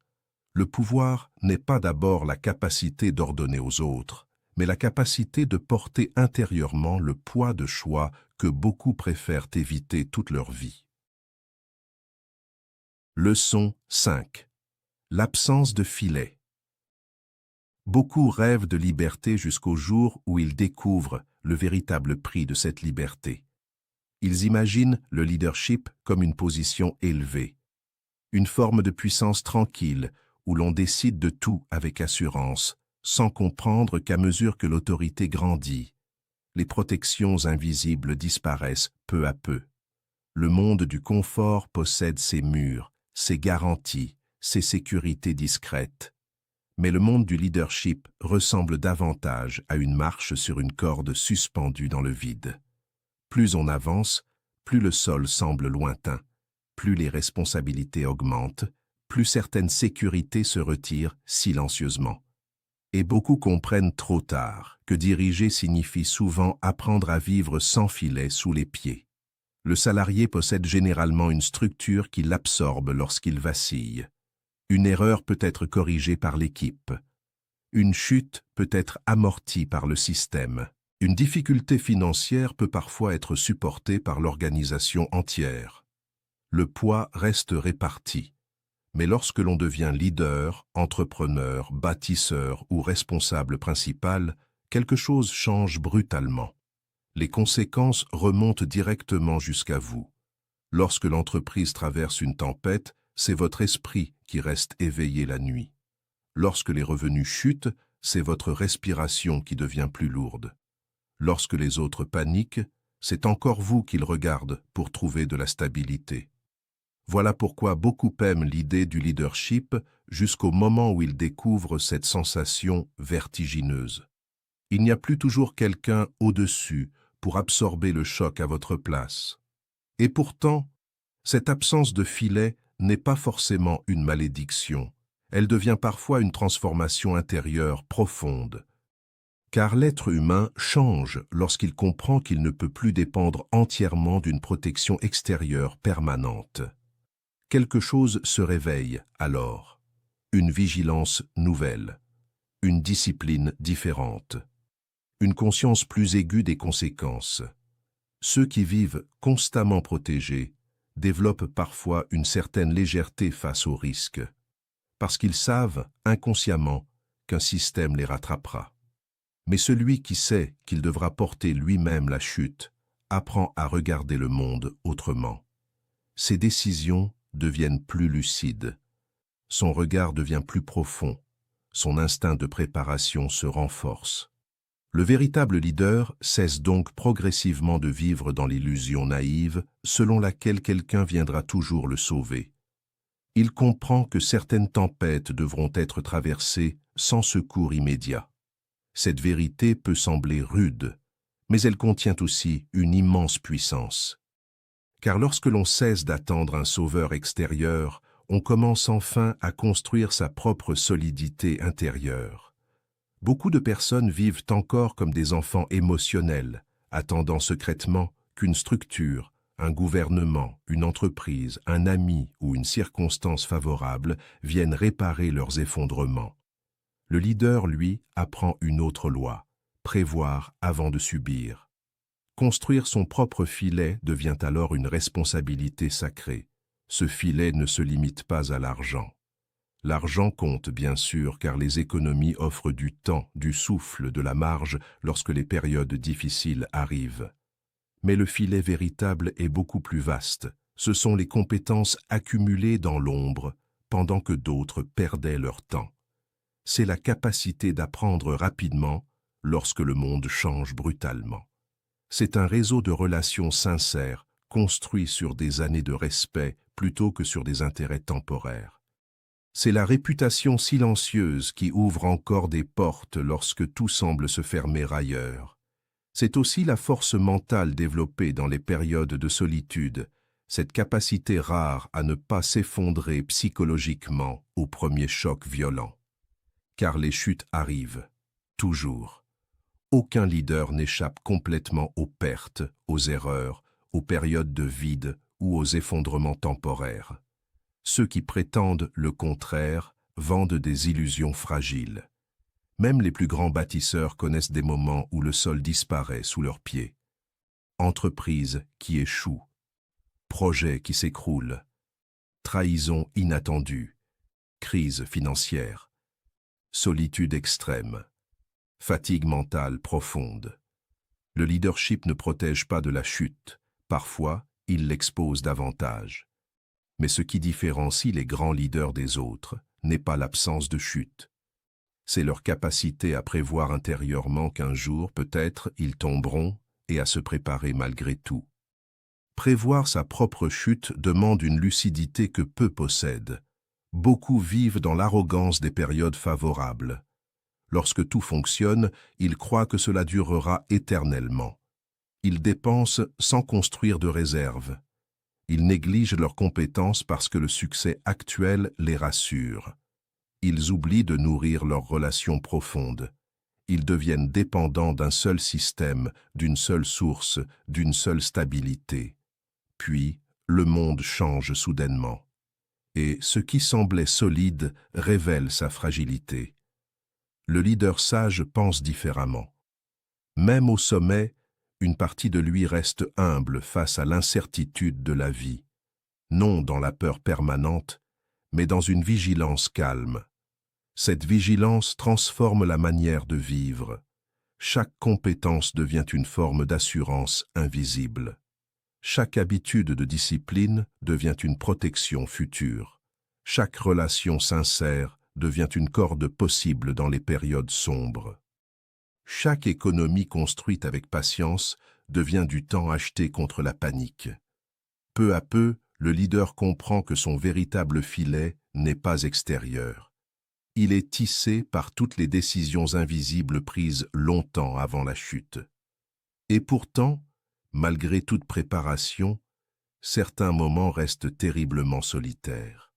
Le pouvoir n'est pas d'abord la capacité d'ordonner aux autres, mais la capacité de porter intérieurement le poids de choix que beaucoup préfèrent éviter toute leur vie. Leçon 5. L'absence de filet. Beaucoup rêvent de liberté jusqu'au jour où ils découvrent le véritable prix de cette liberté. Ils imaginent le leadership comme une position élevée, une forme de puissance tranquille où l'on décide de tout avec assurance, sans comprendre qu'à mesure que l'autorité grandit, les protections invisibles disparaissent peu à peu. Le monde du confort possède ses murs, ses garanties, ses sécurités discrètes. Mais le monde du leadership ressemble davantage à une marche sur une corde suspendue dans le vide. Plus on avance, plus le sol semble lointain, plus les responsabilités augmentent, plus certaines sécurités se retirent silencieusement. Et beaucoup comprennent trop tard que diriger signifie souvent apprendre à vivre sans filet sous les pieds. Le salarié possède généralement une structure qui l'absorbe lorsqu'il vacille. Une erreur peut être corrigée par l'équipe. Une chute peut être amortie par le système. Une difficulté financière peut parfois être supportée par l'organisation entière. Le poids reste réparti. Mais lorsque l'on devient leader, entrepreneur, bâtisseur ou responsable principal, quelque chose change brutalement. Les conséquences remontent directement jusqu'à vous. Lorsque l'entreprise traverse une tempête, c'est votre esprit qui reste éveillé la nuit. Lorsque les revenus chutent, c'est votre respiration qui devient plus lourde. Lorsque les autres paniquent, c'est encore vous qu'ils regardent pour trouver de la stabilité. Voilà pourquoi beaucoup aiment l'idée du leadership jusqu'au moment où ils découvrent cette sensation vertigineuse. Il n'y a plus toujours quelqu'un au-dessus pour absorber le choc à votre place. Et pourtant, cette absence de filet n'est pas forcément une malédiction. Elle devient parfois une transformation intérieure profonde. Car l'être humain change lorsqu'il comprend qu'il ne peut plus dépendre entièrement d'une protection extérieure permanente. Quelque chose se réveille alors, une vigilance nouvelle, une discipline différente, une conscience plus aiguë des conséquences. Ceux qui vivent constamment protégés développent parfois une certaine légèreté face aux risques, parce qu'ils savent inconsciemment qu'un système les rattrapera. Mais celui qui sait qu'il devra porter lui-même la chute apprend à regarder le monde autrement. Ses décisions deviennent plus lucides. Son regard devient plus profond. Son instinct de préparation se renforce. Le véritable leader cesse donc progressivement de vivre dans l'illusion naïve selon laquelle quelqu'un viendra toujours le sauver. Il comprend que certaines tempêtes devront être traversées sans secours immédiat. Cette vérité peut sembler rude, mais elle contient aussi une immense puissance. Car lorsque l'on cesse d'attendre un sauveur extérieur, on commence enfin à construire sa propre solidité intérieure. Beaucoup de personnes vivent encore comme des enfants émotionnels, attendant secrètement qu'une structure, un gouvernement, une entreprise, un ami ou une circonstance favorable viennent réparer leurs effondrements. Le leader, lui, apprend une autre loi, prévoir avant de subir. Construire son propre filet devient alors une responsabilité sacrée. Ce filet ne se limite pas à l'argent. L'argent compte bien sûr car les économies offrent du temps, du souffle, de la marge lorsque les périodes difficiles arrivent. Mais le filet véritable est beaucoup plus vaste. Ce sont les compétences accumulées dans l'ombre pendant que d'autres perdaient leur temps. C'est la capacité d'apprendre rapidement lorsque le monde change brutalement. C'est un réseau de relations sincères construit sur des années de respect plutôt que sur des intérêts temporaires. C'est la réputation silencieuse qui ouvre encore des portes lorsque tout semble se fermer ailleurs. C'est aussi la force mentale développée dans les périodes de solitude, cette capacité rare à ne pas s'effondrer psychologiquement au premier choc violent. Car les chutes arrivent, toujours. Aucun leader n'échappe complètement aux pertes, aux erreurs, aux périodes de vide ou aux effondrements temporaires. Ceux qui prétendent le contraire vendent des illusions fragiles. Même les plus grands bâtisseurs connaissent des moments où le sol disparaît sous leurs pieds. Entreprises qui échouent, projets qui s'écroulent, trahison inattendue, crise financière, solitude extrême, fatigue mentale profonde. Le leadership ne protège pas de la chute, parfois il l'expose davantage. Mais ce qui différencie les grands leaders des autres n'est pas l'absence de chute. C'est leur capacité à prévoir intérieurement qu'un jour, peut-être, ils tomberont et à se préparer malgré tout. Prévoir sa propre chute demande une lucidité que peu possèdent. Beaucoup vivent dans l'arrogance des périodes favorables. Lorsque tout fonctionne, ils croient que cela durera éternellement. Ils dépensent sans construire de réserve. Ils négligent leurs compétences parce que le succès actuel les rassure. Ils oublient de nourrir leurs relations profondes. Ils deviennent dépendants d'un seul système, d'une seule source, d'une seule stabilité. Puis, le monde change soudainement. Et ce qui semblait solide révèle sa fragilité. Le leader sage pense différemment. Même au sommet, une partie de lui reste humble face à l'incertitude de la vie, non dans la peur permanente, mais dans une vigilance calme. Cette vigilance transforme la manière de vivre. Chaque compétence devient une forme d'assurance invisible. Chaque habitude de discipline devient une protection future. Chaque relation sincère devient une corde possible dans les périodes sombres. Chaque économie construite avec patience devient du temps acheté contre la panique. Peu à peu, le leader comprend que son véritable filet n'est pas extérieur. Il est tissé par toutes les décisions invisibles prises longtemps avant la chute. Et pourtant, malgré toute préparation, certains moments restent terriblement solitaires.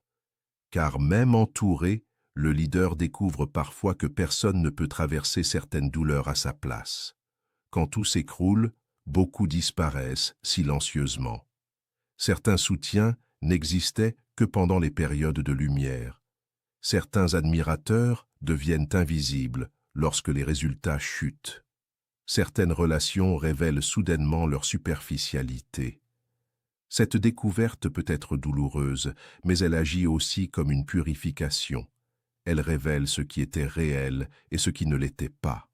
Car même entouré, le leader découvre parfois que personne ne peut traverser certaines douleurs à sa place. Quand tout s'écroule, beaucoup disparaissent silencieusement. Certains soutiens n'existaient que pendant les périodes de lumière. Certains admirateurs deviennent invisibles lorsque les résultats chutent. Certaines relations révèlent soudainement leur superficialité. Cette découverte peut être douloureuse, mais elle agit aussi comme une purification. Elle révèle ce qui était réel et ce qui ne l'était pas.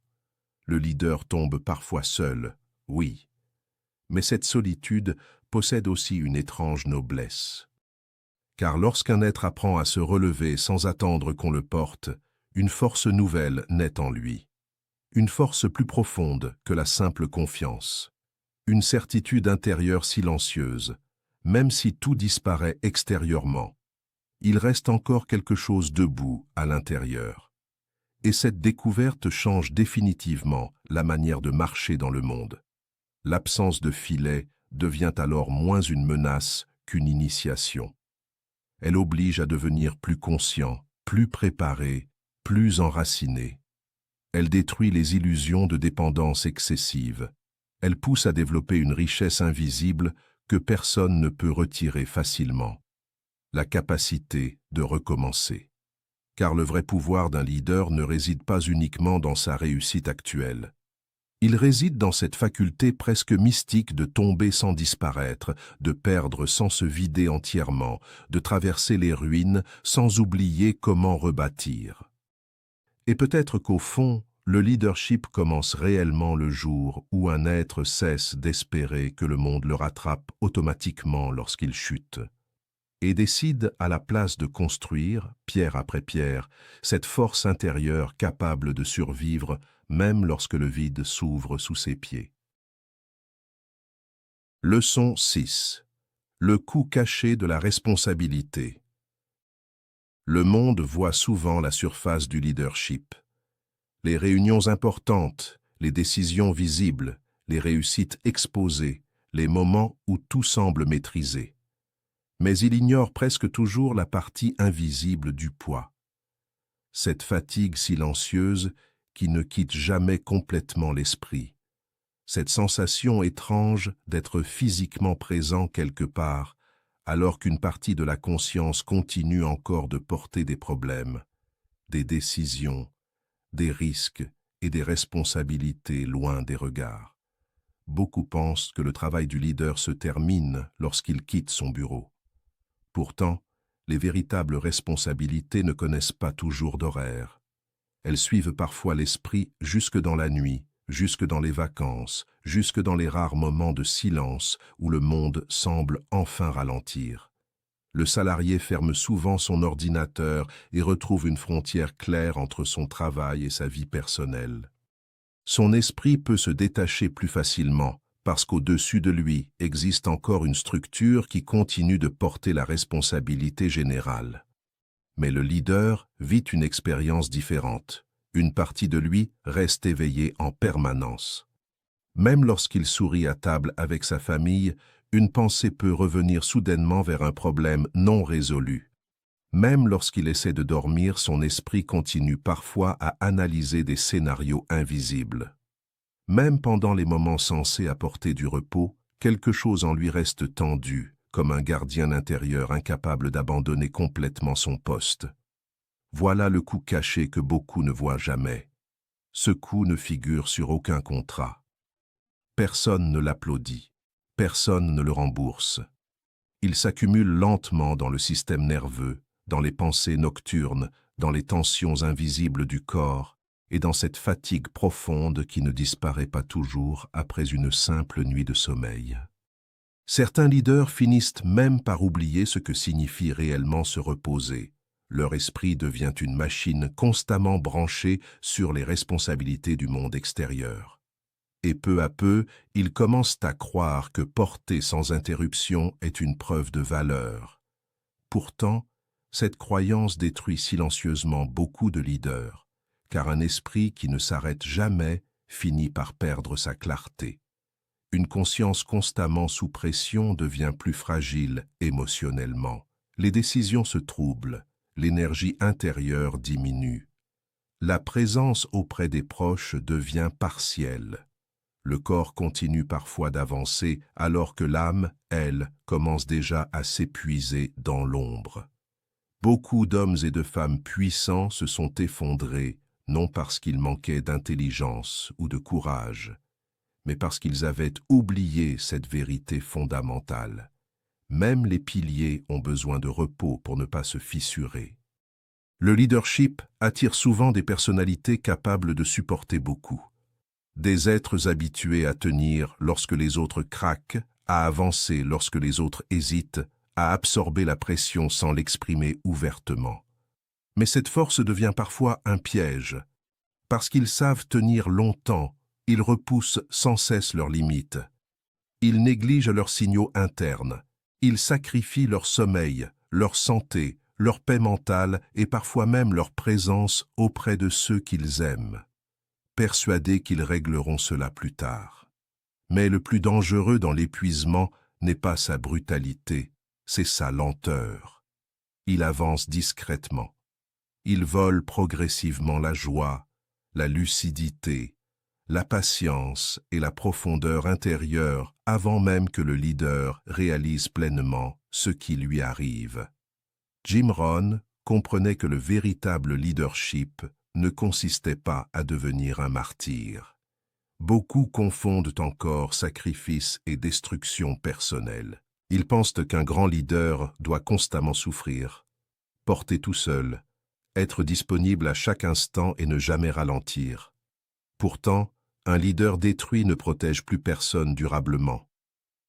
Le leader tombe parfois seul, oui, mais cette solitude possède aussi une étrange noblesse. Car lorsqu'un être apprend à se relever sans attendre qu'on le porte, une force nouvelle naît en lui. Une force plus profonde que la simple confiance. Une certitude intérieure silencieuse, même si tout disparaît extérieurement. Il reste encore quelque chose debout à l'intérieur. Et cette découverte change définitivement la manière de marcher dans le monde. L'absence de filet devient alors moins une menace qu'une initiation. Elle oblige à devenir plus conscient, plus préparé, plus enraciné. Elle détruit les illusions de dépendance excessive. Elle pousse à développer une richesse invisible que personne ne peut retirer facilement. La capacité de recommencer. Car le vrai pouvoir d'un leader ne réside pas uniquement dans sa réussite actuelle. Il réside dans cette faculté presque mystique de tomber sans disparaître, de perdre sans se vider entièrement, de traverser les ruines sans oublier comment rebâtir. Et peut-être qu'au fond, le leadership commence réellement le jour où un être cesse d'espérer que le monde le rattrape automatiquement lorsqu'il chute. Et décide à la place de construire, pierre après pierre, cette force intérieure capable de survivre même lorsque le vide s'ouvre sous ses pieds. Leçon 6. Le coût caché de la responsabilité. Le monde voit souvent la surface du leadership. Les réunions importantes, les décisions visibles, les réussites exposées, les moments où tout semble maîtrisé. Mais il ignore presque toujours la partie invisible du poids. Cette fatigue silencieuse qui ne quitte jamais complètement l'esprit. Cette sensation étrange d'être physiquement présent quelque part, alors qu'une partie de la conscience continue encore de porter des problèmes, des décisions, des risques et des responsabilités loin des regards. Beaucoup pensent que le travail du leader se termine lorsqu'il quitte son bureau. Pourtant, les véritables responsabilités ne connaissent pas toujours d'horaire. Elles suivent parfois l'esprit jusque dans la nuit, jusque dans les vacances, jusque dans les rares moments de silence où le monde semble enfin ralentir. Le salarié ferme souvent son ordinateur et retrouve une frontière claire entre son travail et sa vie personnelle. Son esprit peut se détacher plus facilement, parce qu'au-dessus de lui existe encore une structure qui continue de porter la responsabilité générale. Mais le leader vit une expérience différente. Une partie de lui reste éveillée en permanence. Même lorsqu'il sourit à table avec sa famille, une pensée peut revenir soudainement vers un problème non résolu. Même lorsqu'il essaie de dormir, son esprit continue parfois à analyser des scénarios invisibles. Même pendant les moments censés apporter du repos, quelque chose en lui reste tendu, comme un gardien intérieur incapable d'abandonner complètement son poste. Voilà le coup caché que beaucoup ne voient jamais. Ce coup ne figure sur aucun contrat. Personne ne l'applaudit, personne ne le rembourse. Il s'accumule lentement dans le système nerveux, dans les pensées nocturnes, dans les tensions invisibles du corps et dans cette fatigue profonde qui ne disparaît pas toujours après une simple nuit de sommeil. Certains leaders finissent même par oublier ce que signifie réellement se reposer. Leur esprit devient une machine constamment branchée sur les responsabilités du monde extérieur. Et peu à peu, ils commencent à croire que porter sans interruption est une preuve de valeur. Pourtant, cette croyance détruit silencieusement beaucoup de leaders, car un esprit qui ne s'arrête jamais finit par perdre sa clarté. Une conscience constamment sous pression devient plus fragile émotionnellement. Les décisions se troublent, l'énergie intérieure diminue. La présence auprès des proches devient partielle. Le corps continue parfois d'avancer alors que l'âme, elle, commence déjà à s'épuiser dans l'ombre. Beaucoup d'hommes et de femmes puissants se sont effondrés, non parce qu'ils manquaient d'intelligence ou de courage, mais parce qu'ils avaient oublié cette vérité fondamentale. Même les piliers ont besoin de repos pour ne pas se fissurer. Le leadership attire souvent des personnalités capables de supporter beaucoup. Des êtres habitués à tenir lorsque les autres craquent, à avancer lorsque les autres hésitent, à absorber la pression sans l'exprimer ouvertement. Mais cette force devient parfois un piège. Parce qu'ils savent tenir longtemps, ils repoussent sans cesse leurs limites. Ils négligent leurs signaux internes. Ils sacrifient leur sommeil, leur santé, leur paix mentale et parfois même leur présence auprès de ceux qu'ils aiment, persuadés qu'ils régleront cela plus tard. Mais le plus dangereux dans l'épuisement n'est pas sa brutalité, c'est sa lenteur. Il avance discrètement. Il vole progressivement la joie, la lucidité, la patience et la profondeur intérieure avant même que le leader réalise pleinement ce qui lui arrive. Jim Rohn comprenait que le véritable leadership ne consistait pas à devenir un martyr. Beaucoup confondent encore sacrifice et destruction personnelle. Ils pensent qu'un grand leader doit constamment souffrir, porter tout seul, être disponible à chaque instant et ne jamais ralentir. Pourtant, un leader détruit ne protège plus personne durablement.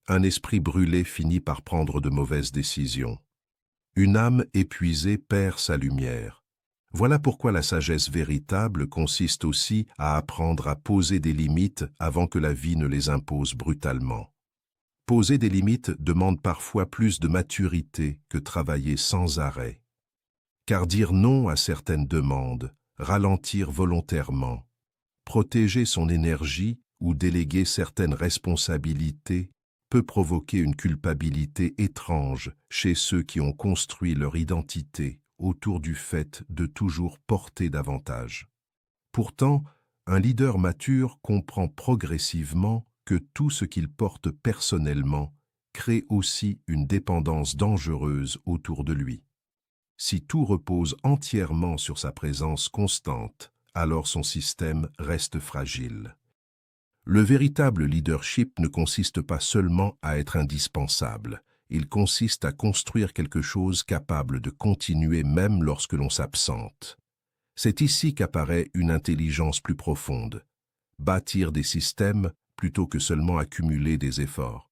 Un esprit brûlé finit par prendre de mauvaises décisions. Une âme épuisée perd sa lumière. Voilà pourquoi la sagesse véritable consiste aussi à apprendre à poser des limites avant que la vie ne les impose brutalement. Poser des limites demande parfois plus de maturité que travailler sans arrêt. Car dire non à certaines demandes, ralentir volontairement, protéger son énergie ou déléguer certaines responsabilités peut provoquer une culpabilité étrange chez ceux qui ont construit leur identité autour du fait de toujours porter davantage. Pourtant, un leader mature comprend progressivement que tout ce qu'il porte personnellement crée aussi une dépendance dangereuse autour de lui. Si tout repose entièrement sur sa présence constante, alors son système reste fragile. Le véritable leadership ne consiste pas seulement à être indispensable, il consiste à construire quelque chose capable de continuer même lorsque l'on s'absente. C'est ici qu'apparaît une intelligence plus profonde. Bâtir des systèmes plutôt que seulement accumuler des efforts.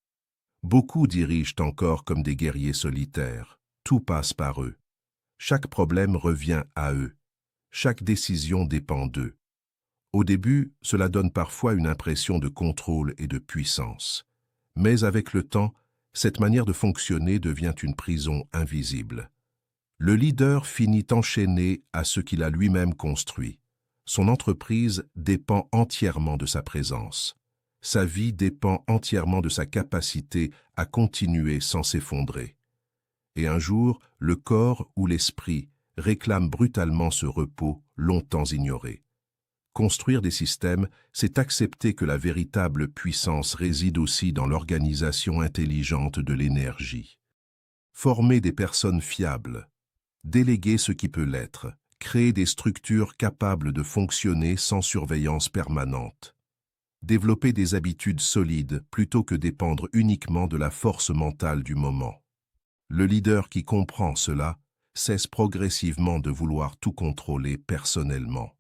Beaucoup dirigent encore comme des guerriers solitaires. Tout passe par eux. Chaque problème revient à eux. Chaque décision dépend d'eux. Au début, cela donne parfois une impression de contrôle et de puissance. Mais avec le temps, cette manière de fonctionner devient une prison invisible. Le leader finit enchaîné à ce qu'il a lui-même construit. Son entreprise dépend entièrement de sa présence. Sa vie dépend entièrement de sa capacité à continuer sans s'effondrer. Et un jour, le corps ou l'esprit réclame brutalement ce repos longtemps ignoré. Construire des systèmes, c'est accepter que la véritable puissance réside aussi dans l'organisation intelligente de l'énergie. Former des personnes fiables, déléguer ce qui peut l'être, créer des structures capables de fonctionner sans surveillance permanente. Développer des habitudes solides plutôt que dépendre uniquement de la force mentale du moment. Le leader qui comprend cela cesse progressivement de vouloir tout contrôler personnellement.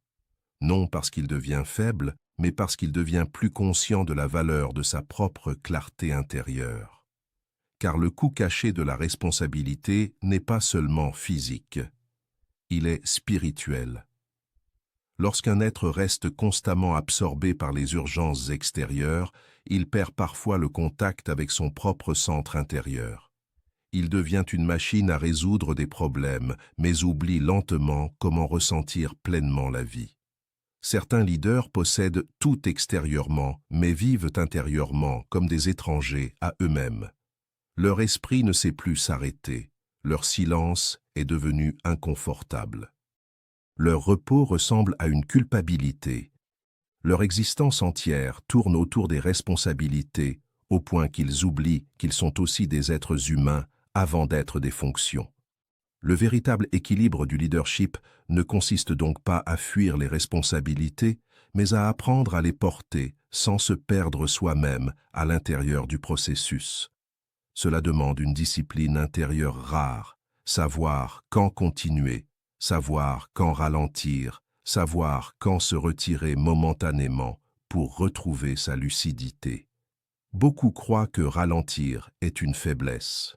Non parce qu'il devient faible, mais parce qu'il devient plus conscient de la valeur de sa propre clarté intérieure. Car le coût caché de la responsabilité n'est pas seulement physique, il est spirituel. Lorsqu'un être reste constamment absorbé par les urgences extérieures, il perd parfois le contact avec son propre centre intérieur. Il devient une machine à résoudre des problèmes, mais oublie lentement comment ressentir pleinement la vie. Certains leaders possèdent tout extérieurement, mais vivent intérieurement comme des étrangers à eux-mêmes. Leur esprit ne sait plus s'arrêter, leur silence est devenu inconfortable. Leur repos ressemble à une culpabilité. Leur existence entière tourne autour des responsabilités, au point qu'ils oublient qu'ils sont aussi des êtres humains avant d'être des fonctions. Le véritable équilibre du leadership ne consiste donc pas à fuir les responsabilités, mais à apprendre à les porter sans se perdre soi-même à l'intérieur du processus. Cela demande une discipline intérieure rare, savoir quand continuer, savoir quand ralentir, savoir quand se retirer momentanément pour retrouver sa lucidité. Beaucoup croient que ralentir est une faiblesse.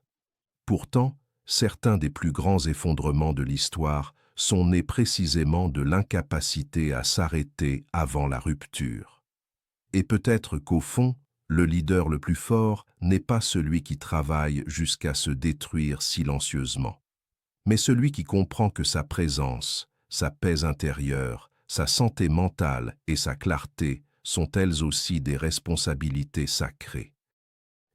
Pourtant, certains des plus grands effondrements de l'histoire sont nés précisément de l'incapacité à s'arrêter avant la rupture. Et peut-être qu'au fond, le leader le plus fort n'est pas celui qui travaille jusqu'à se détruire silencieusement, mais celui qui comprend que sa présence, sa paix intérieure, sa santé mentale et sa clarté sont elles aussi des responsabilités sacrées.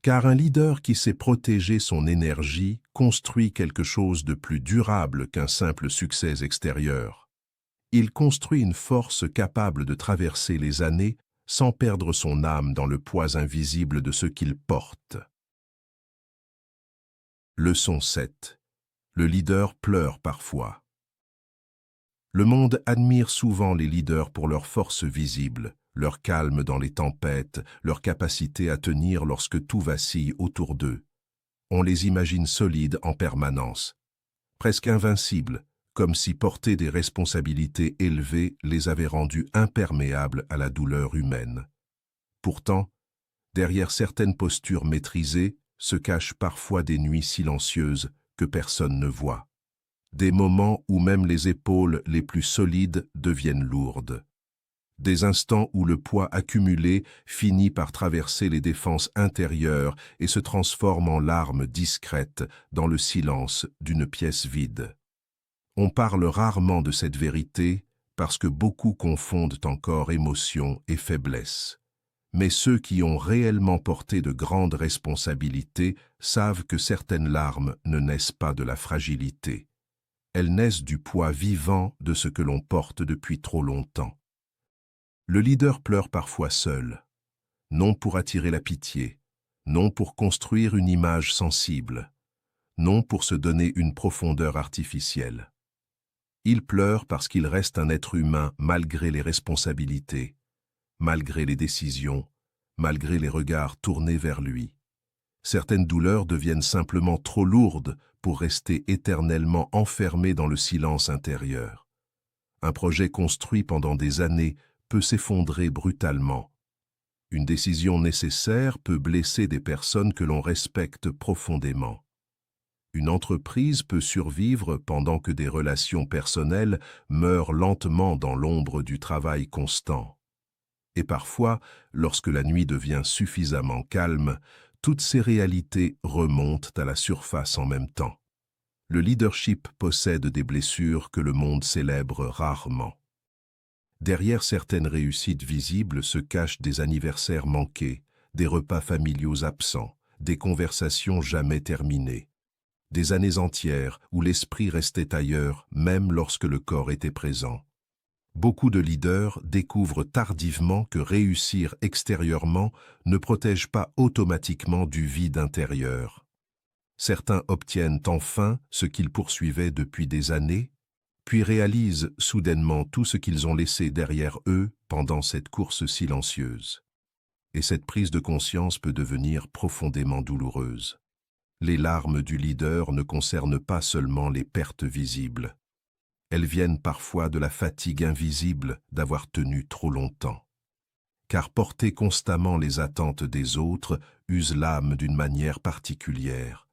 Car un leader qui sait protéger son énergie construit quelque chose de plus durable qu'un simple succès extérieur. Il construit une force capable de traverser les années sans perdre son âme dans le poids invisible de ce qu'il porte. Leçon 7. Le leader pleure parfois. Le monde admire souvent les leaders pour leur force visible, leur calme dans les tempêtes, leur capacité à tenir lorsque tout vacille autour d'eux. On les imagine solides en permanence, presque invincibles, comme si porter des responsabilités élevées les avait rendus imperméables à la douleur humaine. Pourtant, derrière certaines postures maîtrisées se cachent parfois des nuits silencieuses que personne ne voit. Des moments où même les épaules les plus solides deviennent lourdes. Des instants où le poids accumulé finit par traverser les défenses intérieures et se transforme en larmes discrètes dans le silence d'une pièce vide. On parle rarement de cette vérité parce que beaucoup confondent encore émotion et faiblesse. Mais ceux qui ont réellement porté de grandes responsabilités savent que certaines larmes ne naissent pas de la fragilité. Elles naissent du poids vivant de ce que l'on porte depuis trop longtemps. Le leader pleure parfois seul, non pour attirer la pitié, non pour construire une image sensible, non pour se donner une profondeur artificielle. Il pleure parce qu'il reste un être humain malgré les responsabilités, malgré les décisions, malgré les regards tournés vers lui. Certaines douleurs deviennent simplement trop lourdes pour rester éternellement enfermées dans le silence intérieur. Un projet construit pendant des années peut s'effondrer brutalement. Une décision nécessaire peut blesser des personnes que l'on respecte profondément. Une entreprise peut survivre pendant que des relations personnelles meurent lentement dans l'ombre du travail constant. Et parfois, lorsque la nuit devient suffisamment calme, toutes ces réalités remontent à la surface en même temps. Le leadership possède des blessures que le monde célèbre rarement. Derrière certaines réussites visibles se cachent des anniversaires manqués, des repas familiaux absents, des conversations jamais terminées. Des années entières où l'esprit restait ailleurs, même lorsque le corps était présent. Beaucoup de leaders découvrent tardivement que réussir extérieurement ne protège pas automatiquement du vide intérieur. Certains obtiennent enfin ce qu'ils poursuivaient depuis des années, puis réalisent soudainement tout ce qu'ils ont laissé derrière eux pendant cette course silencieuse. Et cette prise de conscience peut devenir profondément douloureuse. Les larmes du leader ne concernent pas seulement les pertes visibles. Elles viennent parfois de la fatigue invisible d'avoir tenu trop longtemps. Car porter constamment les attentes des autres use l'âme d'une manière particulière.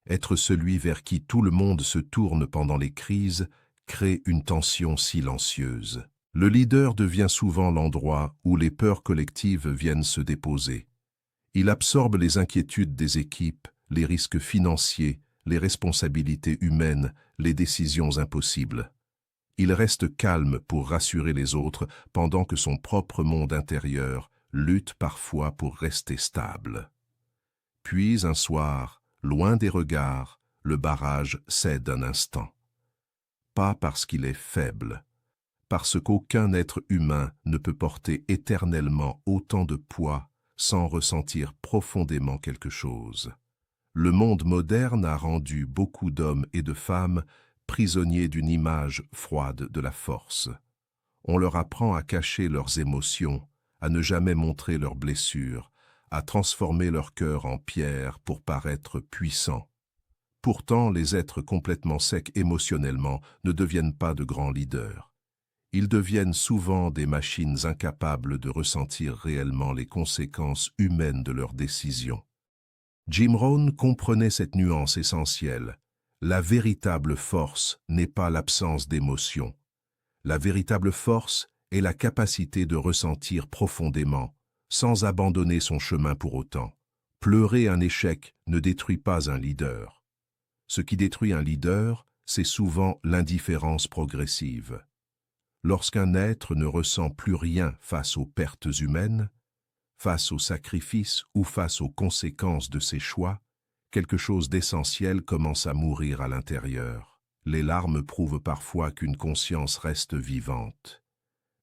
Être celui vers qui tout le monde se tourne pendant les crises crée une tension silencieuse. Le leader devient souvent l'endroit où les peurs collectives viennent se déposer. Il absorbe les inquiétudes des équipes, les risques financiers, les responsabilités humaines, les décisions impossibles. Il reste calme pour rassurer les autres pendant que son propre monde intérieur lutte parfois pour rester stable. Puis un soir, loin des regards, le barrage cède un instant. Pas parce qu'il est faible, parce qu'aucun être humain ne peut porter éternellement autant de poids sans ressentir profondément quelque chose. Le monde moderne a rendu beaucoup d'hommes et de femmes prisonniers d'une image froide de la force. On leur apprend à cacher leurs émotions, à ne jamais montrer leurs blessures, à transformer leur cœur en pierre pour paraître puissants. Pourtant, les êtres complètement secs émotionnellement ne deviennent pas de grands leaders. Ils deviennent souvent des machines incapables de ressentir réellement les conséquences humaines de leurs décisions. Jim Rohn comprenait cette nuance essentielle. La véritable force n'est pas l'absence d'émotion. La véritable force est la capacité de ressentir profondément, sans abandonner son chemin pour autant. Pleurer un échec ne détruit pas un leader. Ce qui détruit un leader, c'est souvent l'indifférence progressive. Lorsqu'un être ne ressent plus rien face aux pertes humaines, face aux sacrifices ou face aux conséquences de ses choix, quelque chose d'essentiel commence à mourir à l'intérieur. Les larmes prouvent parfois qu'une conscience reste vivante.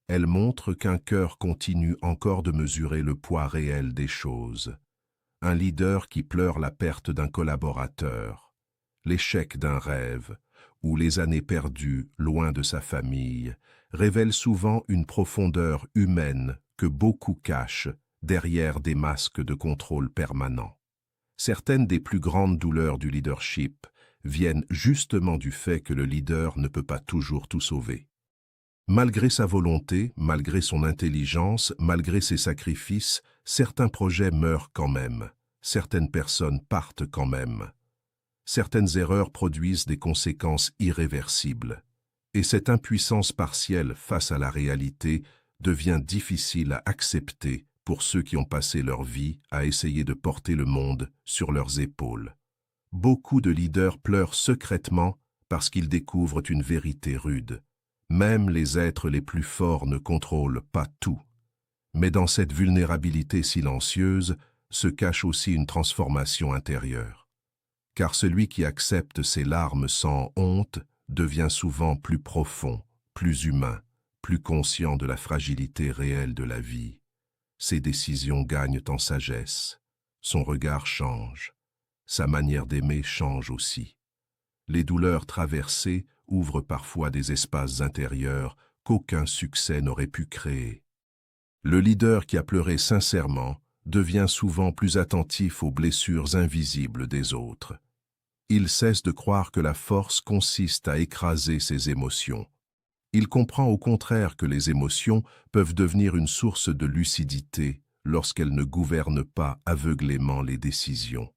Elles montrent qu'un cœur continue encore de mesurer le poids réel des choses. Un leader qui pleure la perte d'un collaborateur, l'échec d'un rêve ou les années perdues loin de sa famille révèle souvent une profondeur humaine que beaucoup cachent derrière des masques de contrôle permanent. Certaines des plus grandes douleurs du leadership viennent justement du fait que le leader ne peut pas toujours tout sauver. Malgré sa volonté, malgré son intelligence, malgré ses sacrifices, certains projets meurent quand même, certaines personnes partent quand même. Certaines erreurs produisent des conséquences irréversibles. Et cette impuissance partielle face à la réalité devient difficile à accepter pour ceux qui ont passé leur vie à essayer de porter le monde sur leurs épaules. Beaucoup de leaders pleurent secrètement parce qu'ils découvrent une vérité rude. Même les êtres les plus forts ne contrôlent pas tout. Mais dans cette vulnérabilité silencieuse se cache aussi une transformation intérieure. Car celui qui accepte ses larmes sans honte devient souvent plus profond, plus humain, plus conscient de la fragilité réelle de la vie. Ses décisions gagnent en sagesse, son regard change, sa manière d'aimer change aussi. Les douleurs traversées ouvrent parfois des espaces intérieurs qu'aucun succès n'aurait pu créer. Le leader qui a pleuré sincèrement devient souvent plus attentif aux blessures invisibles des autres. Il cesse de croire que la force consiste à écraser ses émotions. Il comprend au contraire que les émotions peuvent devenir une source de lucidité lorsqu'elles ne gouvernent pas aveuglément les décisions.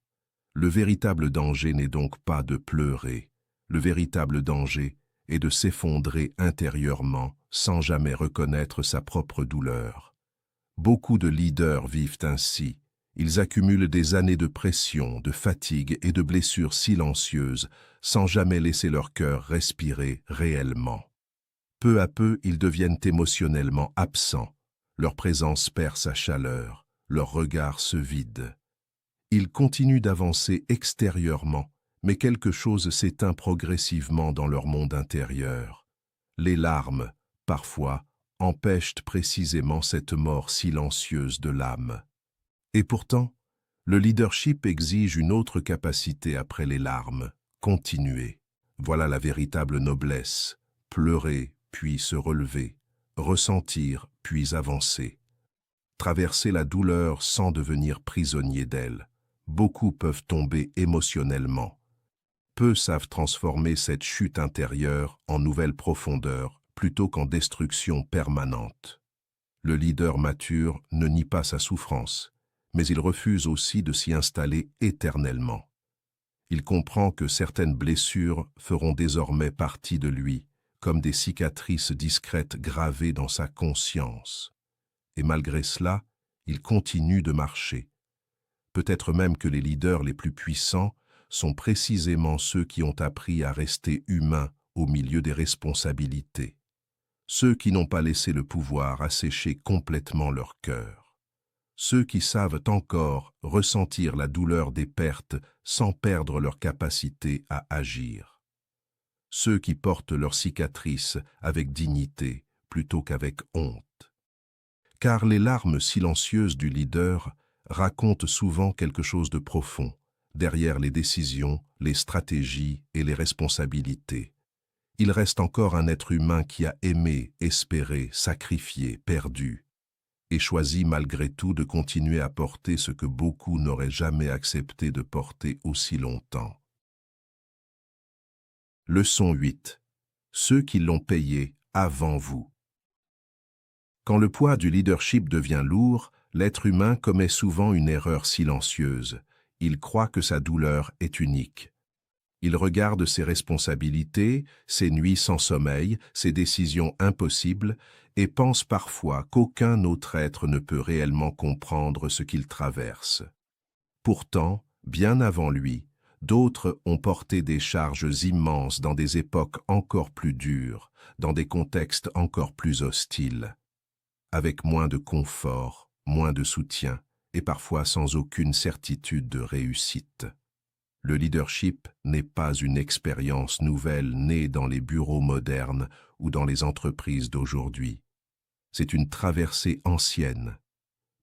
Le véritable danger n'est donc pas de pleurer. Le véritable danger est de s'effondrer intérieurement sans jamais reconnaître sa propre douleur. Beaucoup de leaders vivent ainsi. Ils accumulent des années de pression, de fatigue et de blessures silencieuses, sans jamais laisser leur cœur respirer réellement. Peu à peu, ils deviennent émotionnellement absents. Leur présence perd sa chaleur, leur regard se vide. Ils continuent d'avancer extérieurement, mais quelque chose s'éteint progressivement dans leur monde intérieur. Les larmes, parfois, empêchent précisément cette mort silencieuse de l'âme. Et pourtant, le leadership exige une autre capacité après les larmes, continuer. Voilà la véritable noblesse, pleurer puis se relever, ressentir puis avancer. Traverser la douleur sans devenir prisonnier d'elle. Beaucoup peuvent tomber émotionnellement. Peu savent transformer cette chute intérieure en nouvelle profondeur plutôt qu'en destruction permanente. Le leader mature ne nie pas sa souffrance, mais il refuse aussi de s'y installer éternellement. Il comprend que certaines blessures feront désormais partie de lui, comme des cicatrices discrètes gravées dans sa conscience. Et malgré cela, il continue de marcher. Peut-être même que les leaders les plus puissants sont précisément ceux qui ont appris à rester humains au milieu des responsabilités. Ceux qui n'ont pas laissé le pouvoir assécher complètement leur cœur. Ceux qui savent encore ressentir la douleur des pertes sans perdre leur capacité à agir. Ceux qui portent leurs cicatrices avec dignité plutôt qu'avec honte. Car les larmes silencieuses du leader racontent souvent quelque chose de profond, derrière les décisions, les stratégies et les responsabilités. Il reste encore un être humain qui a aimé, espéré, sacrifié, perdu, et choisi malgré tout de continuer à porter ce que beaucoup n'auraient jamais accepté de porter aussi longtemps. Leçon 8. Ceux qui l'ont payé avant vous. Quand le poids du leadership devient lourd, l'être humain commet souvent une erreur silencieuse. Il croit que sa douleur est unique. Il regarde ses responsabilités, ses nuits sans sommeil, ses décisions impossibles, et pense parfois qu'aucun autre être ne peut réellement comprendre ce qu'il traverse. Pourtant, bien avant lui, d'autres ont porté des charges immenses dans des époques encore plus dures, dans des contextes encore plus hostiles. Avec moins de confort, moins de soutien, et parfois sans aucune certitude de réussite. Le leadership n'est pas une expérience nouvelle née dans les bureaux modernes ou dans les entreprises d'aujourd'hui. C'est une traversée ancienne,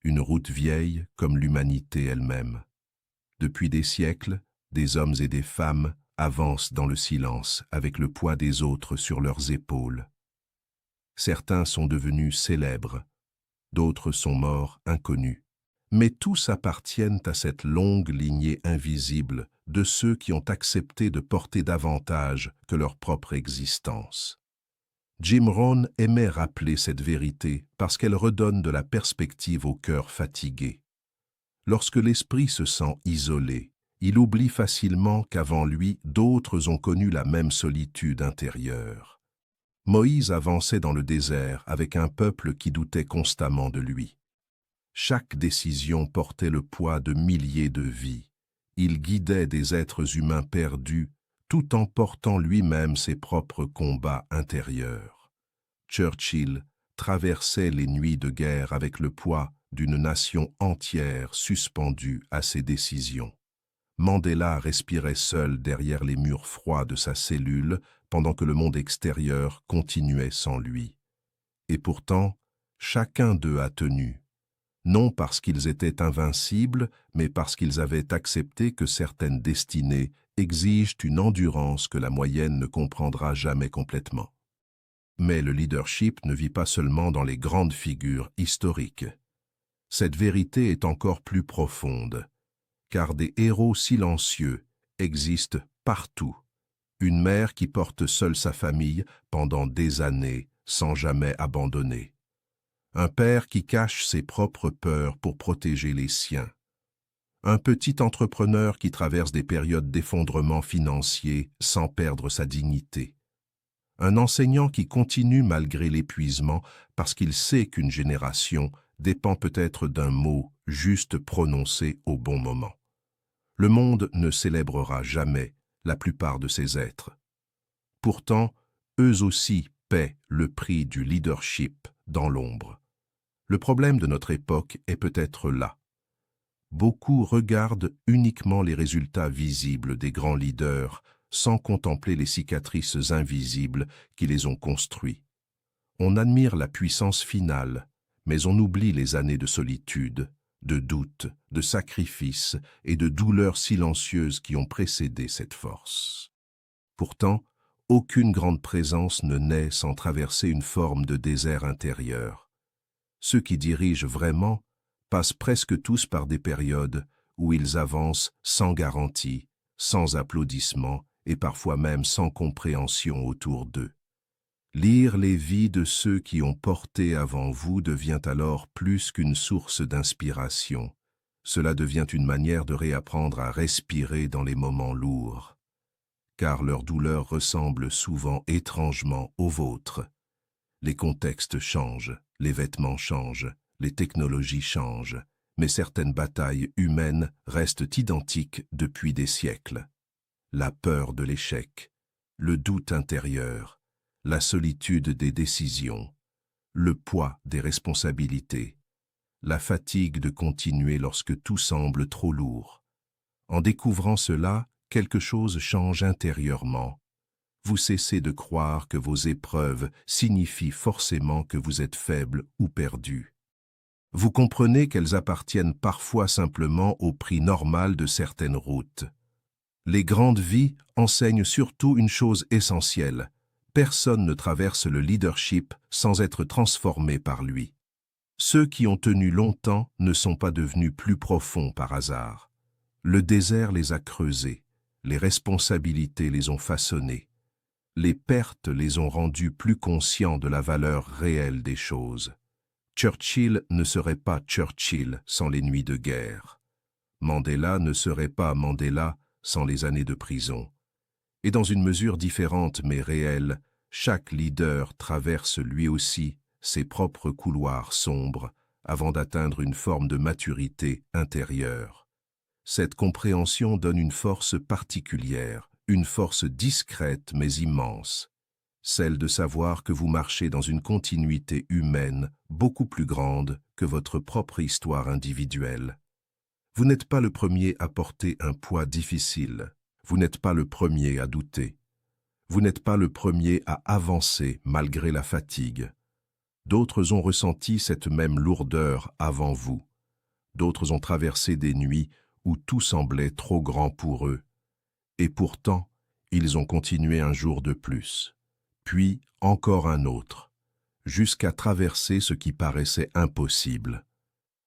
une route vieille comme l'humanité elle-même. Depuis des siècles, des hommes et des femmes avancent dans le silence avec le poids des autres sur leurs épaules. Certains sont devenus célèbres, d'autres sont morts inconnus. Mais tous appartiennent à cette longue lignée invisible de ceux qui ont accepté de porter davantage que leur propre existence. Jim Rohn aimait rappeler cette vérité parce qu'elle redonne de la perspective au cœur fatigué. Lorsque l'esprit se sent isolé, il oublie facilement qu'avant lui, d'autres ont connu la même solitude intérieure. Moïse avançait dans le désert avec un peuple qui doutait constamment de lui. Chaque décision portait le poids de milliers de vies. Il guidait des êtres humains perdus, tout en portant lui-même ses propres combats intérieurs. Churchill traversait les nuits de guerre avec le poids d'une nation entière suspendue à ses décisions. Mandela respirait seul derrière les murs froids de sa cellule pendant que le monde extérieur continuait sans lui. Et pourtant, chacun d'eux a tenu. Non parce qu'ils étaient invincibles, mais parce qu'ils avaient accepté que certaines destinées exigent une endurance que la moyenne ne comprendra jamais complètement. Mais le leadership ne vit pas seulement dans les grandes figures historiques. Cette vérité est encore plus profonde, car des héros silencieux existent partout. Une mère qui porte seule sa famille pendant des années sans jamais abandonner. Un père qui cache ses propres peurs pour protéger les siens. Un petit entrepreneur qui traverse des périodes d'effondrement financier sans perdre sa dignité. Un enseignant qui continue malgré l'épuisement parce qu'il sait qu'une génération dépend peut-être d'un mot juste prononcés au bon moment. Le monde ne célébrera jamais la plupart de ces êtres. Pourtant, eux aussi paient le prix du leadership dans l'ombre. Le problème de notre époque est peut-être là. Beaucoup regardent uniquement les résultats visibles des grands leaders sans contempler les cicatrices invisibles qui les ont construits. On admire la puissance finale, mais on oublie les années de solitude, de doute, de sacrifice et de douleurs silencieuses qui ont précédé cette force. Pourtant, aucune grande présence ne naît sans traverser une forme de désert intérieur. Ceux qui dirigent vraiment passent presque tous par des périodes où ils avancent sans garantie, sans applaudissements et parfois même sans compréhension autour d'eux. Lire les vies de ceux qui ont porté avant vous devient alors plus qu'une source d'inspiration. Cela devient une manière de réapprendre à respirer dans les moments lourds, car leur douleur ressemble souvent étrangement aux vôtres. Les contextes changent, les vêtements changent, les technologies changent, mais certaines batailles humaines restent identiques depuis des siècles. La peur de l'échec, le doute intérieur, la solitude des décisions, le poids des responsabilités, la fatigue de continuer lorsque tout semble trop lourd. En découvrant cela, quelque chose change intérieurement. Vous cessez de croire que vos épreuves signifient forcément que vous êtes faible ou perdu. Vous comprenez qu'elles appartiennent parfois simplement au prix normal de certaines routes. Les grandes vies enseignent surtout une chose essentielle. Personne ne traverse le leadership sans être transformé par lui. Ceux qui ont tenu longtemps ne sont pas devenus plus profonds par hasard. Le désert les a creusés, les responsabilités les ont façonnés. Les pertes les ont rendus plus conscients de la valeur réelle des choses. Churchill ne serait pas Churchill sans les nuits de guerre. Mandela ne serait pas Mandela sans les années de prison. Et dans une mesure différente mais réelle, chaque leader traverse lui aussi ses propres couloirs sombres avant d'atteindre une forme de maturité intérieure. Cette compréhension donne une force particulière, une force discrète mais immense, celle de savoir que vous marchez dans une continuité humaine beaucoup plus grande que votre propre histoire individuelle. Vous n'êtes pas le premier à porter un poids difficile, vous n'êtes pas le premier à douter, vous n'êtes pas le premier à avancer malgré la fatigue. D'autres ont ressenti cette même lourdeur avant vous, d'autres ont traversé des nuits où tout semblait trop grand pour eux. Et pourtant, ils ont continué un jour de plus, puis encore un autre, jusqu'à traverser ce qui paraissait impossible.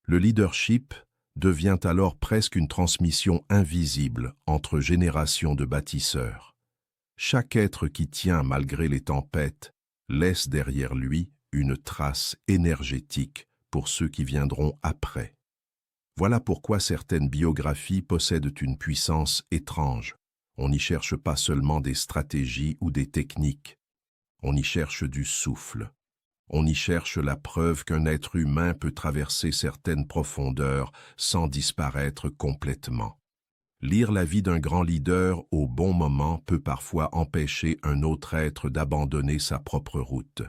Le leadership devient alors presque une transmission invisible entre générations de bâtisseurs. Chaque être qui tient malgré les tempêtes laisse derrière lui une trace énergétique pour ceux qui viendront après. Voilà pourquoi certaines biographies possèdent une puissance étrange. On n'y cherche pas seulement des stratégies ou des techniques, on y cherche du souffle. On y cherche la preuve qu'un être humain peut traverser certaines profondeurs sans disparaître complètement. Lire la vie d'un grand leader au bon moment peut parfois empêcher un autre être d'abandonner sa propre route.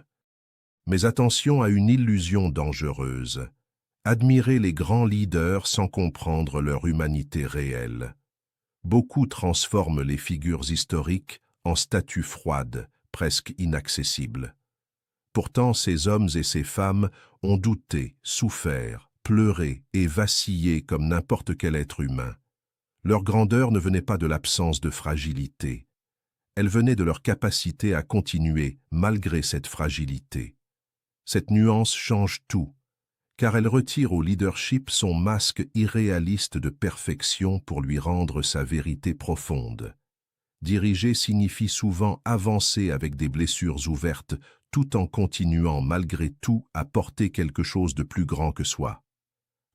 Mais attention à une illusion dangereuse. Admirez les grands leaders sans comprendre leur humanité réelle. Beaucoup transforment les figures historiques en statues froides, presque inaccessibles. Pourtant, ces hommes et ces femmes ont douté, souffert, pleuré et vacillé comme n'importe quel être humain. Leur grandeur ne venait pas de l'absence de fragilité. Elle venait de leur capacité à continuer malgré cette fragilité. Cette nuance change tout, car elle retire au leadership son masque irréaliste de perfection pour lui rendre sa vérité profonde. Diriger signifie souvent avancer avec des blessures ouvertes, tout en continuant malgré tout à porter quelque chose de plus grand que soi.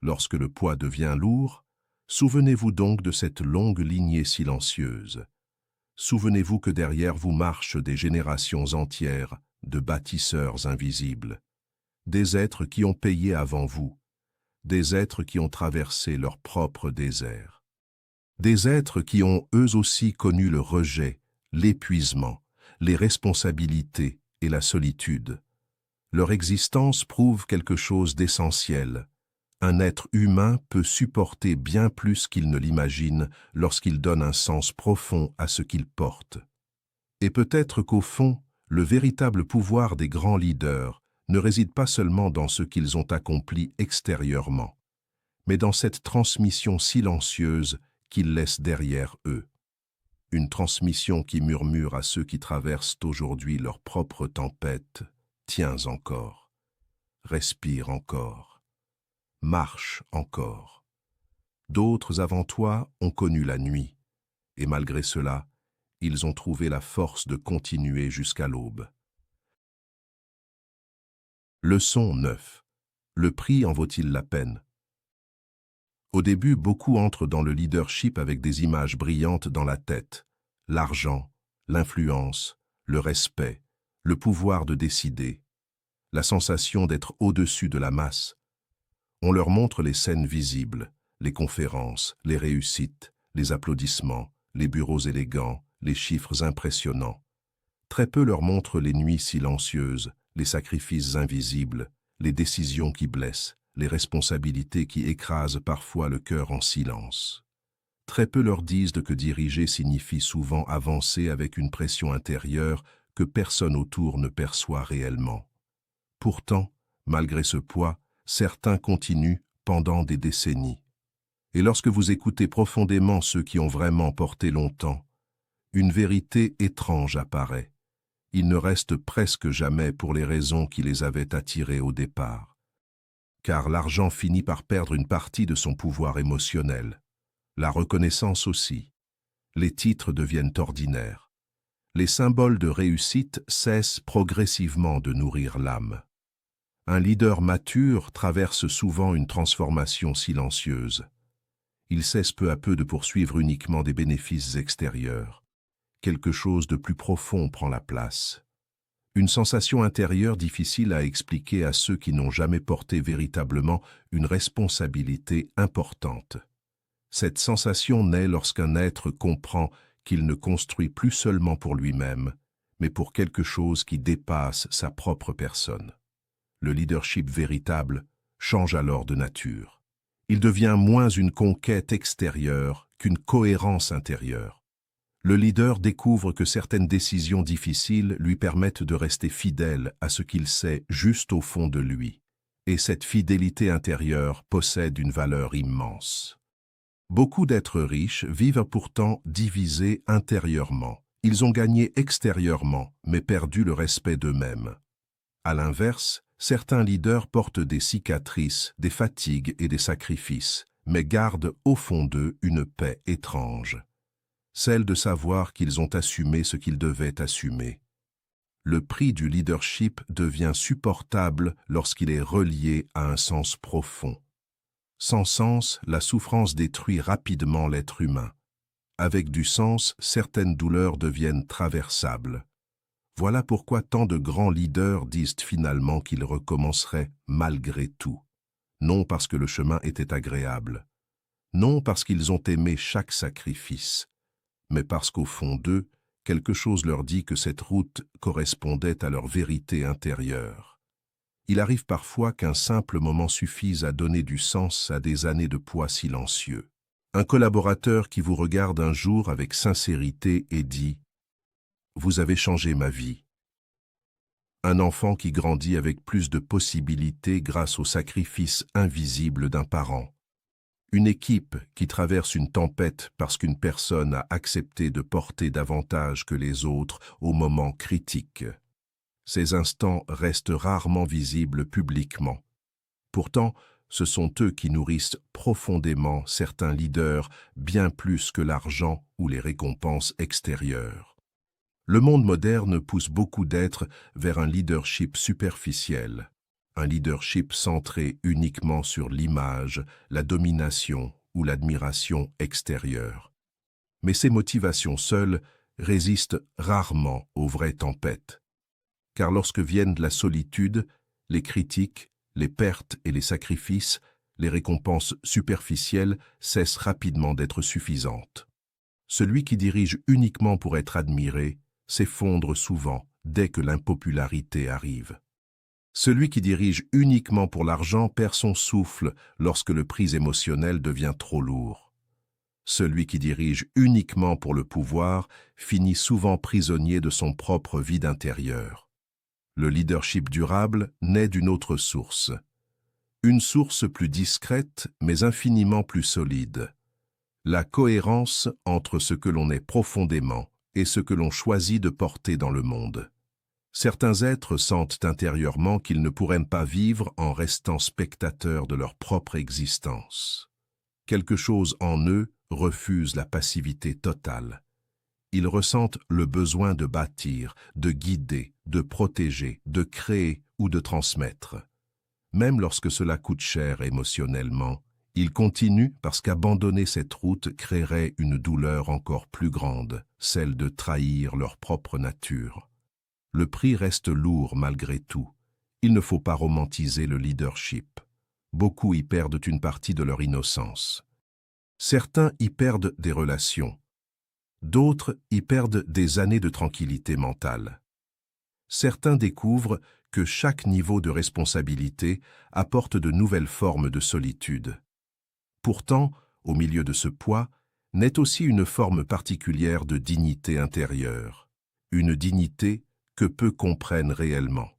Lorsque le poids devient lourd, souvenez-vous donc de cette longue lignée silencieuse. Souvenez-vous que derrière vous marchent des générations entières de bâtisseurs invisibles, des êtres qui ont payé avant vous, des êtres qui ont traversé leur propre désert. Des êtres qui ont eux aussi connu le rejet, l'épuisement, les responsabilités et la solitude. Leur existence prouve quelque chose d'essentiel. Un être humain peut supporter bien plus qu'il ne l'imagine lorsqu'il donne un sens profond à ce qu'il porte. Et peut-être qu'au fond, le véritable pouvoir des grands leaders ne réside pas seulement dans ce qu'ils ont accompli extérieurement, mais dans cette transmission silencieuse qu'ils laissent derrière eux. Une transmission qui murmure à ceux qui traversent aujourd'hui leur propre tempête. Tiens encore, respire encore, marche encore. D'autres avant toi ont connu la nuit, et malgré cela, ils ont trouvé la force de continuer jusqu'à l'aube. Leçon 9. Le prix en vaut-il la peine? Au début, beaucoup entrent dans le leadership avec des images brillantes dans la tête. L'argent, l'influence, le respect, le pouvoir de décider, la sensation d'être au-dessus de la masse. On leur montre les scènes visibles, les conférences, les réussites, les applaudissements, les bureaux élégants, les chiffres impressionnants. Très peu leur montrent les nuits silencieuses, les sacrifices invisibles, les décisions qui blessent, les responsabilités qui écrasent parfois le cœur en silence. Très peu leur disent que diriger signifie souvent avancer avec une pression intérieure que personne autour ne perçoit réellement. Pourtant, malgré ce poids, certains continuent pendant des décennies. Et lorsque vous écoutez profondément ceux qui ont vraiment porté longtemps, une vérité étrange apparaît. Ils ne restent presque jamais pour les raisons qui les avaient attirés au départ. Car l'argent finit par perdre une partie de son pouvoir émotionnel. La reconnaissance aussi. Les titres deviennent ordinaires. Les symboles de réussite cessent progressivement de nourrir l'âme. Un leader mature traverse souvent une transformation silencieuse. Il cesse peu à peu de poursuivre uniquement des bénéfices extérieurs. Quelque chose de plus profond prend la place. Une sensation intérieure difficile à expliquer à ceux qui n'ont jamais porté véritablement une responsabilité importante. Cette sensation naît lorsqu'un être comprend qu'il ne construit plus seulement pour lui-même, mais pour quelque chose qui dépasse sa propre personne. Le leadership véritable change alors de nature. Il devient moins une conquête extérieure qu'une cohérence intérieure. Le leader découvre que certaines décisions difficiles lui permettent de rester fidèle à ce qu'il sait juste au fond de lui. Et cette fidélité intérieure possède une valeur immense. Beaucoup d'êtres riches vivent pourtant divisés intérieurement. Ils ont gagné extérieurement, mais perdu le respect d'eux-mêmes. À l'inverse, certains leaders portent des cicatrices, des fatigues et des sacrifices, mais gardent au fond d'eux une paix étrange. Celle de savoir qu'ils ont assumé ce qu'ils devaient assumer. Le prix du leadership devient supportable lorsqu'il est relié à un sens profond. Sans sens, la souffrance détruit rapidement l'être humain. Avec du sens, certaines douleurs deviennent traversables. Voilà pourquoi tant de grands leaders disent finalement qu'ils recommenceraient malgré tout. Non parce que le chemin était agréable. Non parce qu'ils ont aimé chaque sacrifice. Mais parce qu'au fond d'eux, quelque chose leur dit que cette route correspondait à leur vérité intérieure. Il arrive parfois qu'un simple moment suffise à donner du sens à des années de poids silencieux. Un collaborateur qui vous regarde un jour avec sincérité et dit « Vous avez changé ma vie ». Un enfant qui grandit avec plus de possibilités grâce au sacrifice invisible d'un parent. Une équipe qui traverse une tempête parce qu'une personne a accepté de porter davantage que les autres au moment critique. Ces instants restent rarement visibles publiquement. Pourtant, ce sont eux qui nourrissent profondément certains leaders bien plus que l'argent ou les récompenses extérieures. Le monde moderne pousse beaucoup d'êtres vers un leadership superficiel. Un leadership centré uniquement sur l'image, la domination ou l'admiration extérieure. Mais ces motivations seules résistent rarement aux vraies tempêtes. Car lorsque viennent la solitude, les critiques, les pertes et les sacrifices, les récompenses superficielles cessent rapidement d'être suffisantes. Celui qui dirige uniquement pour être admiré s'effondre souvent dès que l'impopularité arrive. Celui qui dirige uniquement pour l'argent perd son souffle lorsque le prix émotionnel devient trop lourd. Celui qui dirige uniquement pour le pouvoir finit souvent prisonnier de son propre vide intérieur. Le leadership durable naît d'une autre source. Une source plus discrète mais infiniment plus solide. La cohérence entre ce que l'on est profondément et ce que l'on choisit de porter dans le monde. Certains êtres sentent intérieurement qu'ils ne pourraient pas vivre en restant spectateurs de leur propre existence. Quelque chose en eux refuse la passivité totale. Ils ressentent le besoin de bâtir, de guider, de protéger, de créer ou de transmettre. Même lorsque cela coûte cher émotionnellement, ils continuent parce qu'abandonner cette route créerait une douleur encore plus grande, celle de trahir leur propre nature. Le prix reste lourd malgré tout. Il ne faut pas romantiser le leadership. Beaucoup y perdent une partie de leur innocence. Certains y perdent des relations. D'autres y perdent des années de tranquillité mentale. Certains découvrent que chaque niveau de responsabilité apporte de nouvelles formes de solitude. Pourtant, au milieu de ce poids, naît aussi une forme particulière de dignité intérieure. Une dignité que peu comprennent réellement.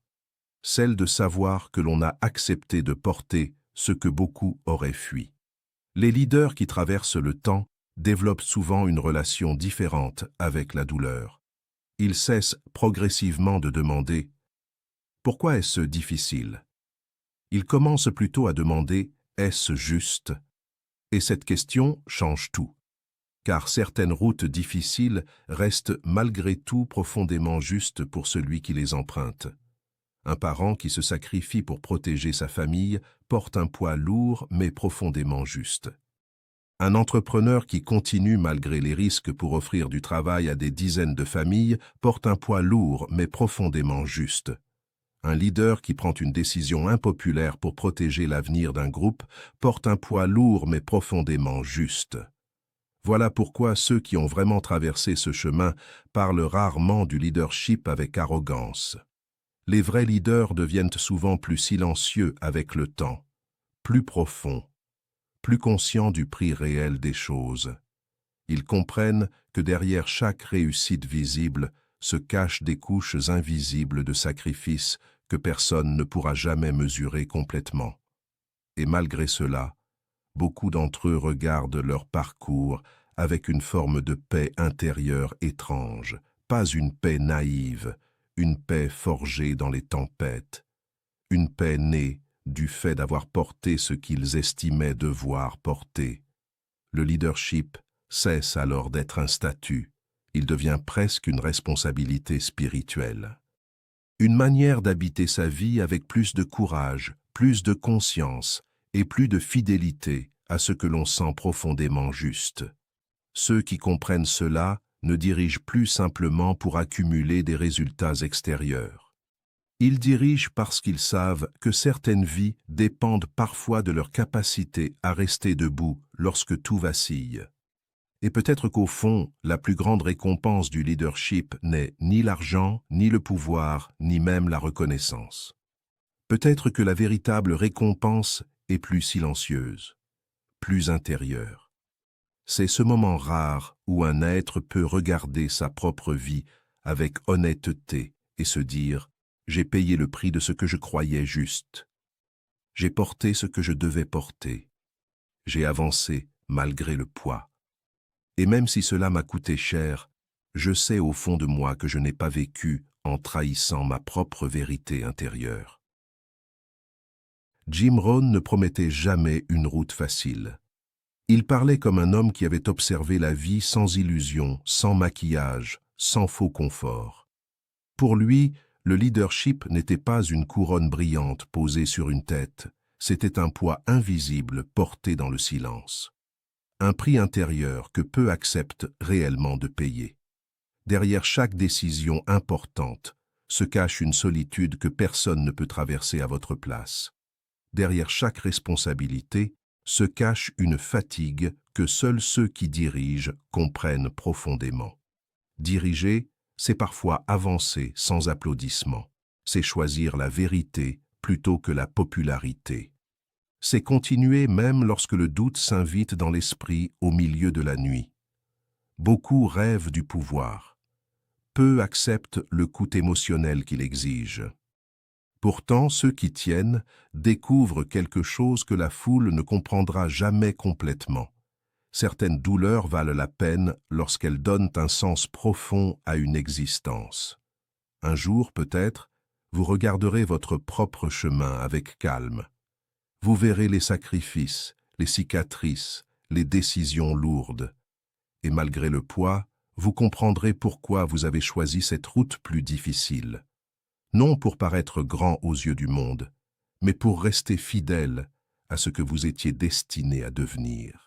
Celle de savoir que l'on a accepté de porter ce que beaucoup auraient fui. Les leaders qui traversent le temps développent souvent une relation différente avec la douleur. Ils cessent progressivement de demander « Pourquoi est-ce difficile ?» Ils commencent plutôt à demander « Est-ce juste ?» Et cette question change tout. Car certaines routes difficiles restent malgré tout profondément justes pour celui qui les emprunte. Un parent qui se sacrifie pour protéger sa famille porte un poids lourd mais profondément juste. Un entrepreneur qui continue malgré les risques pour offrir du travail à des dizaines de familles porte un poids lourd mais profondément juste. Un leader qui prend une décision impopulaire pour protéger l'avenir d'un groupe porte un poids lourd mais profondément juste. Voilà pourquoi ceux qui ont vraiment traversé ce chemin parlent rarement du leadership avec arrogance. Les vrais leaders deviennent souvent plus silencieux avec le temps, plus profonds, plus conscients du prix réel des choses. Ils comprennent que derrière chaque réussite visible se cachent des couches invisibles de sacrifices que personne ne pourra jamais mesurer complètement. Et malgré cela, beaucoup d'entre eux regardent leur parcours avec une forme de paix intérieure étrange, pas une paix naïve, une paix forgée dans les tempêtes, une paix née du fait d'avoir porté ce qu'ils estimaient devoir porter. Le leadership cesse alors d'être un statut, il devient presque une responsabilité spirituelle. Une manière d'habiter sa vie avec plus de courage, plus de conscience et plus de fidélité à ce que l'on sent profondément juste. Ceux qui comprennent cela ne dirigent plus simplement pour accumuler des résultats extérieurs. Ils dirigent parce qu'ils savent que certaines vies dépendent parfois de leur capacité à rester debout lorsque tout vacille. Et peut-être qu'au fond, la plus grande récompense du leadership n'est ni l'argent, ni le pouvoir, ni même la reconnaissance. Peut-être que la véritable récompense est plus silencieuse, plus intérieure. C'est ce moment rare où un être peut regarder sa propre vie avec honnêteté et se dire « J'ai payé le prix de ce que je croyais juste. J'ai porté ce que je devais porter. J'ai avancé malgré le poids. Et même si cela m'a coûté cher, je sais au fond de moi que je n'ai pas vécu en trahissant ma propre vérité intérieure. » Jim Rohn ne promettait jamais une route facile. Il parlait comme un homme qui avait observé la vie sans illusion, sans maquillage, sans faux confort. Pour lui, le leadership n'était pas une couronne brillante posée sur une tête, c'était un poids invisible porté dans le silence. Un prix intérieur que peu acceptent réellement de payer. Derrière chaque décision importante se cache une solitude que personne ne peut traverser à votre place. derrière chaque responsabilité, se cache une fatigue que seuls ceux qui dirigent comprennent profondément. Diriger, c'est parfois avancer sans applaudissements. C'est choisir la vérité plutôt que la popularité. C'est continuer même lorsque le doute s'invite dans l'esprit au milieu de la nuit. Beaucoup rêvent du pouvoir. Peu acceptent le coût émotionnel qu'il exige. Pourtant, ceux qui tiennent découvrent quelque chose que la foule ne comprendra jamais complètement. Certaines douleurs valent la peine lorsqu'elles donnent un sens profond à une existence. Un jour, peut-être, vous regarderez votre propre chemin avec calme. Vous verrez les sacrifices, les cicatrices, les décisions lourdes. Et malgré le poids, vous comprendrez pourquoi vous avez choisi cette route plus difficile. Non pour paraître grand aux yeux du monde, mais pour rester fidèle à ce que vous étiez destiné à devenir.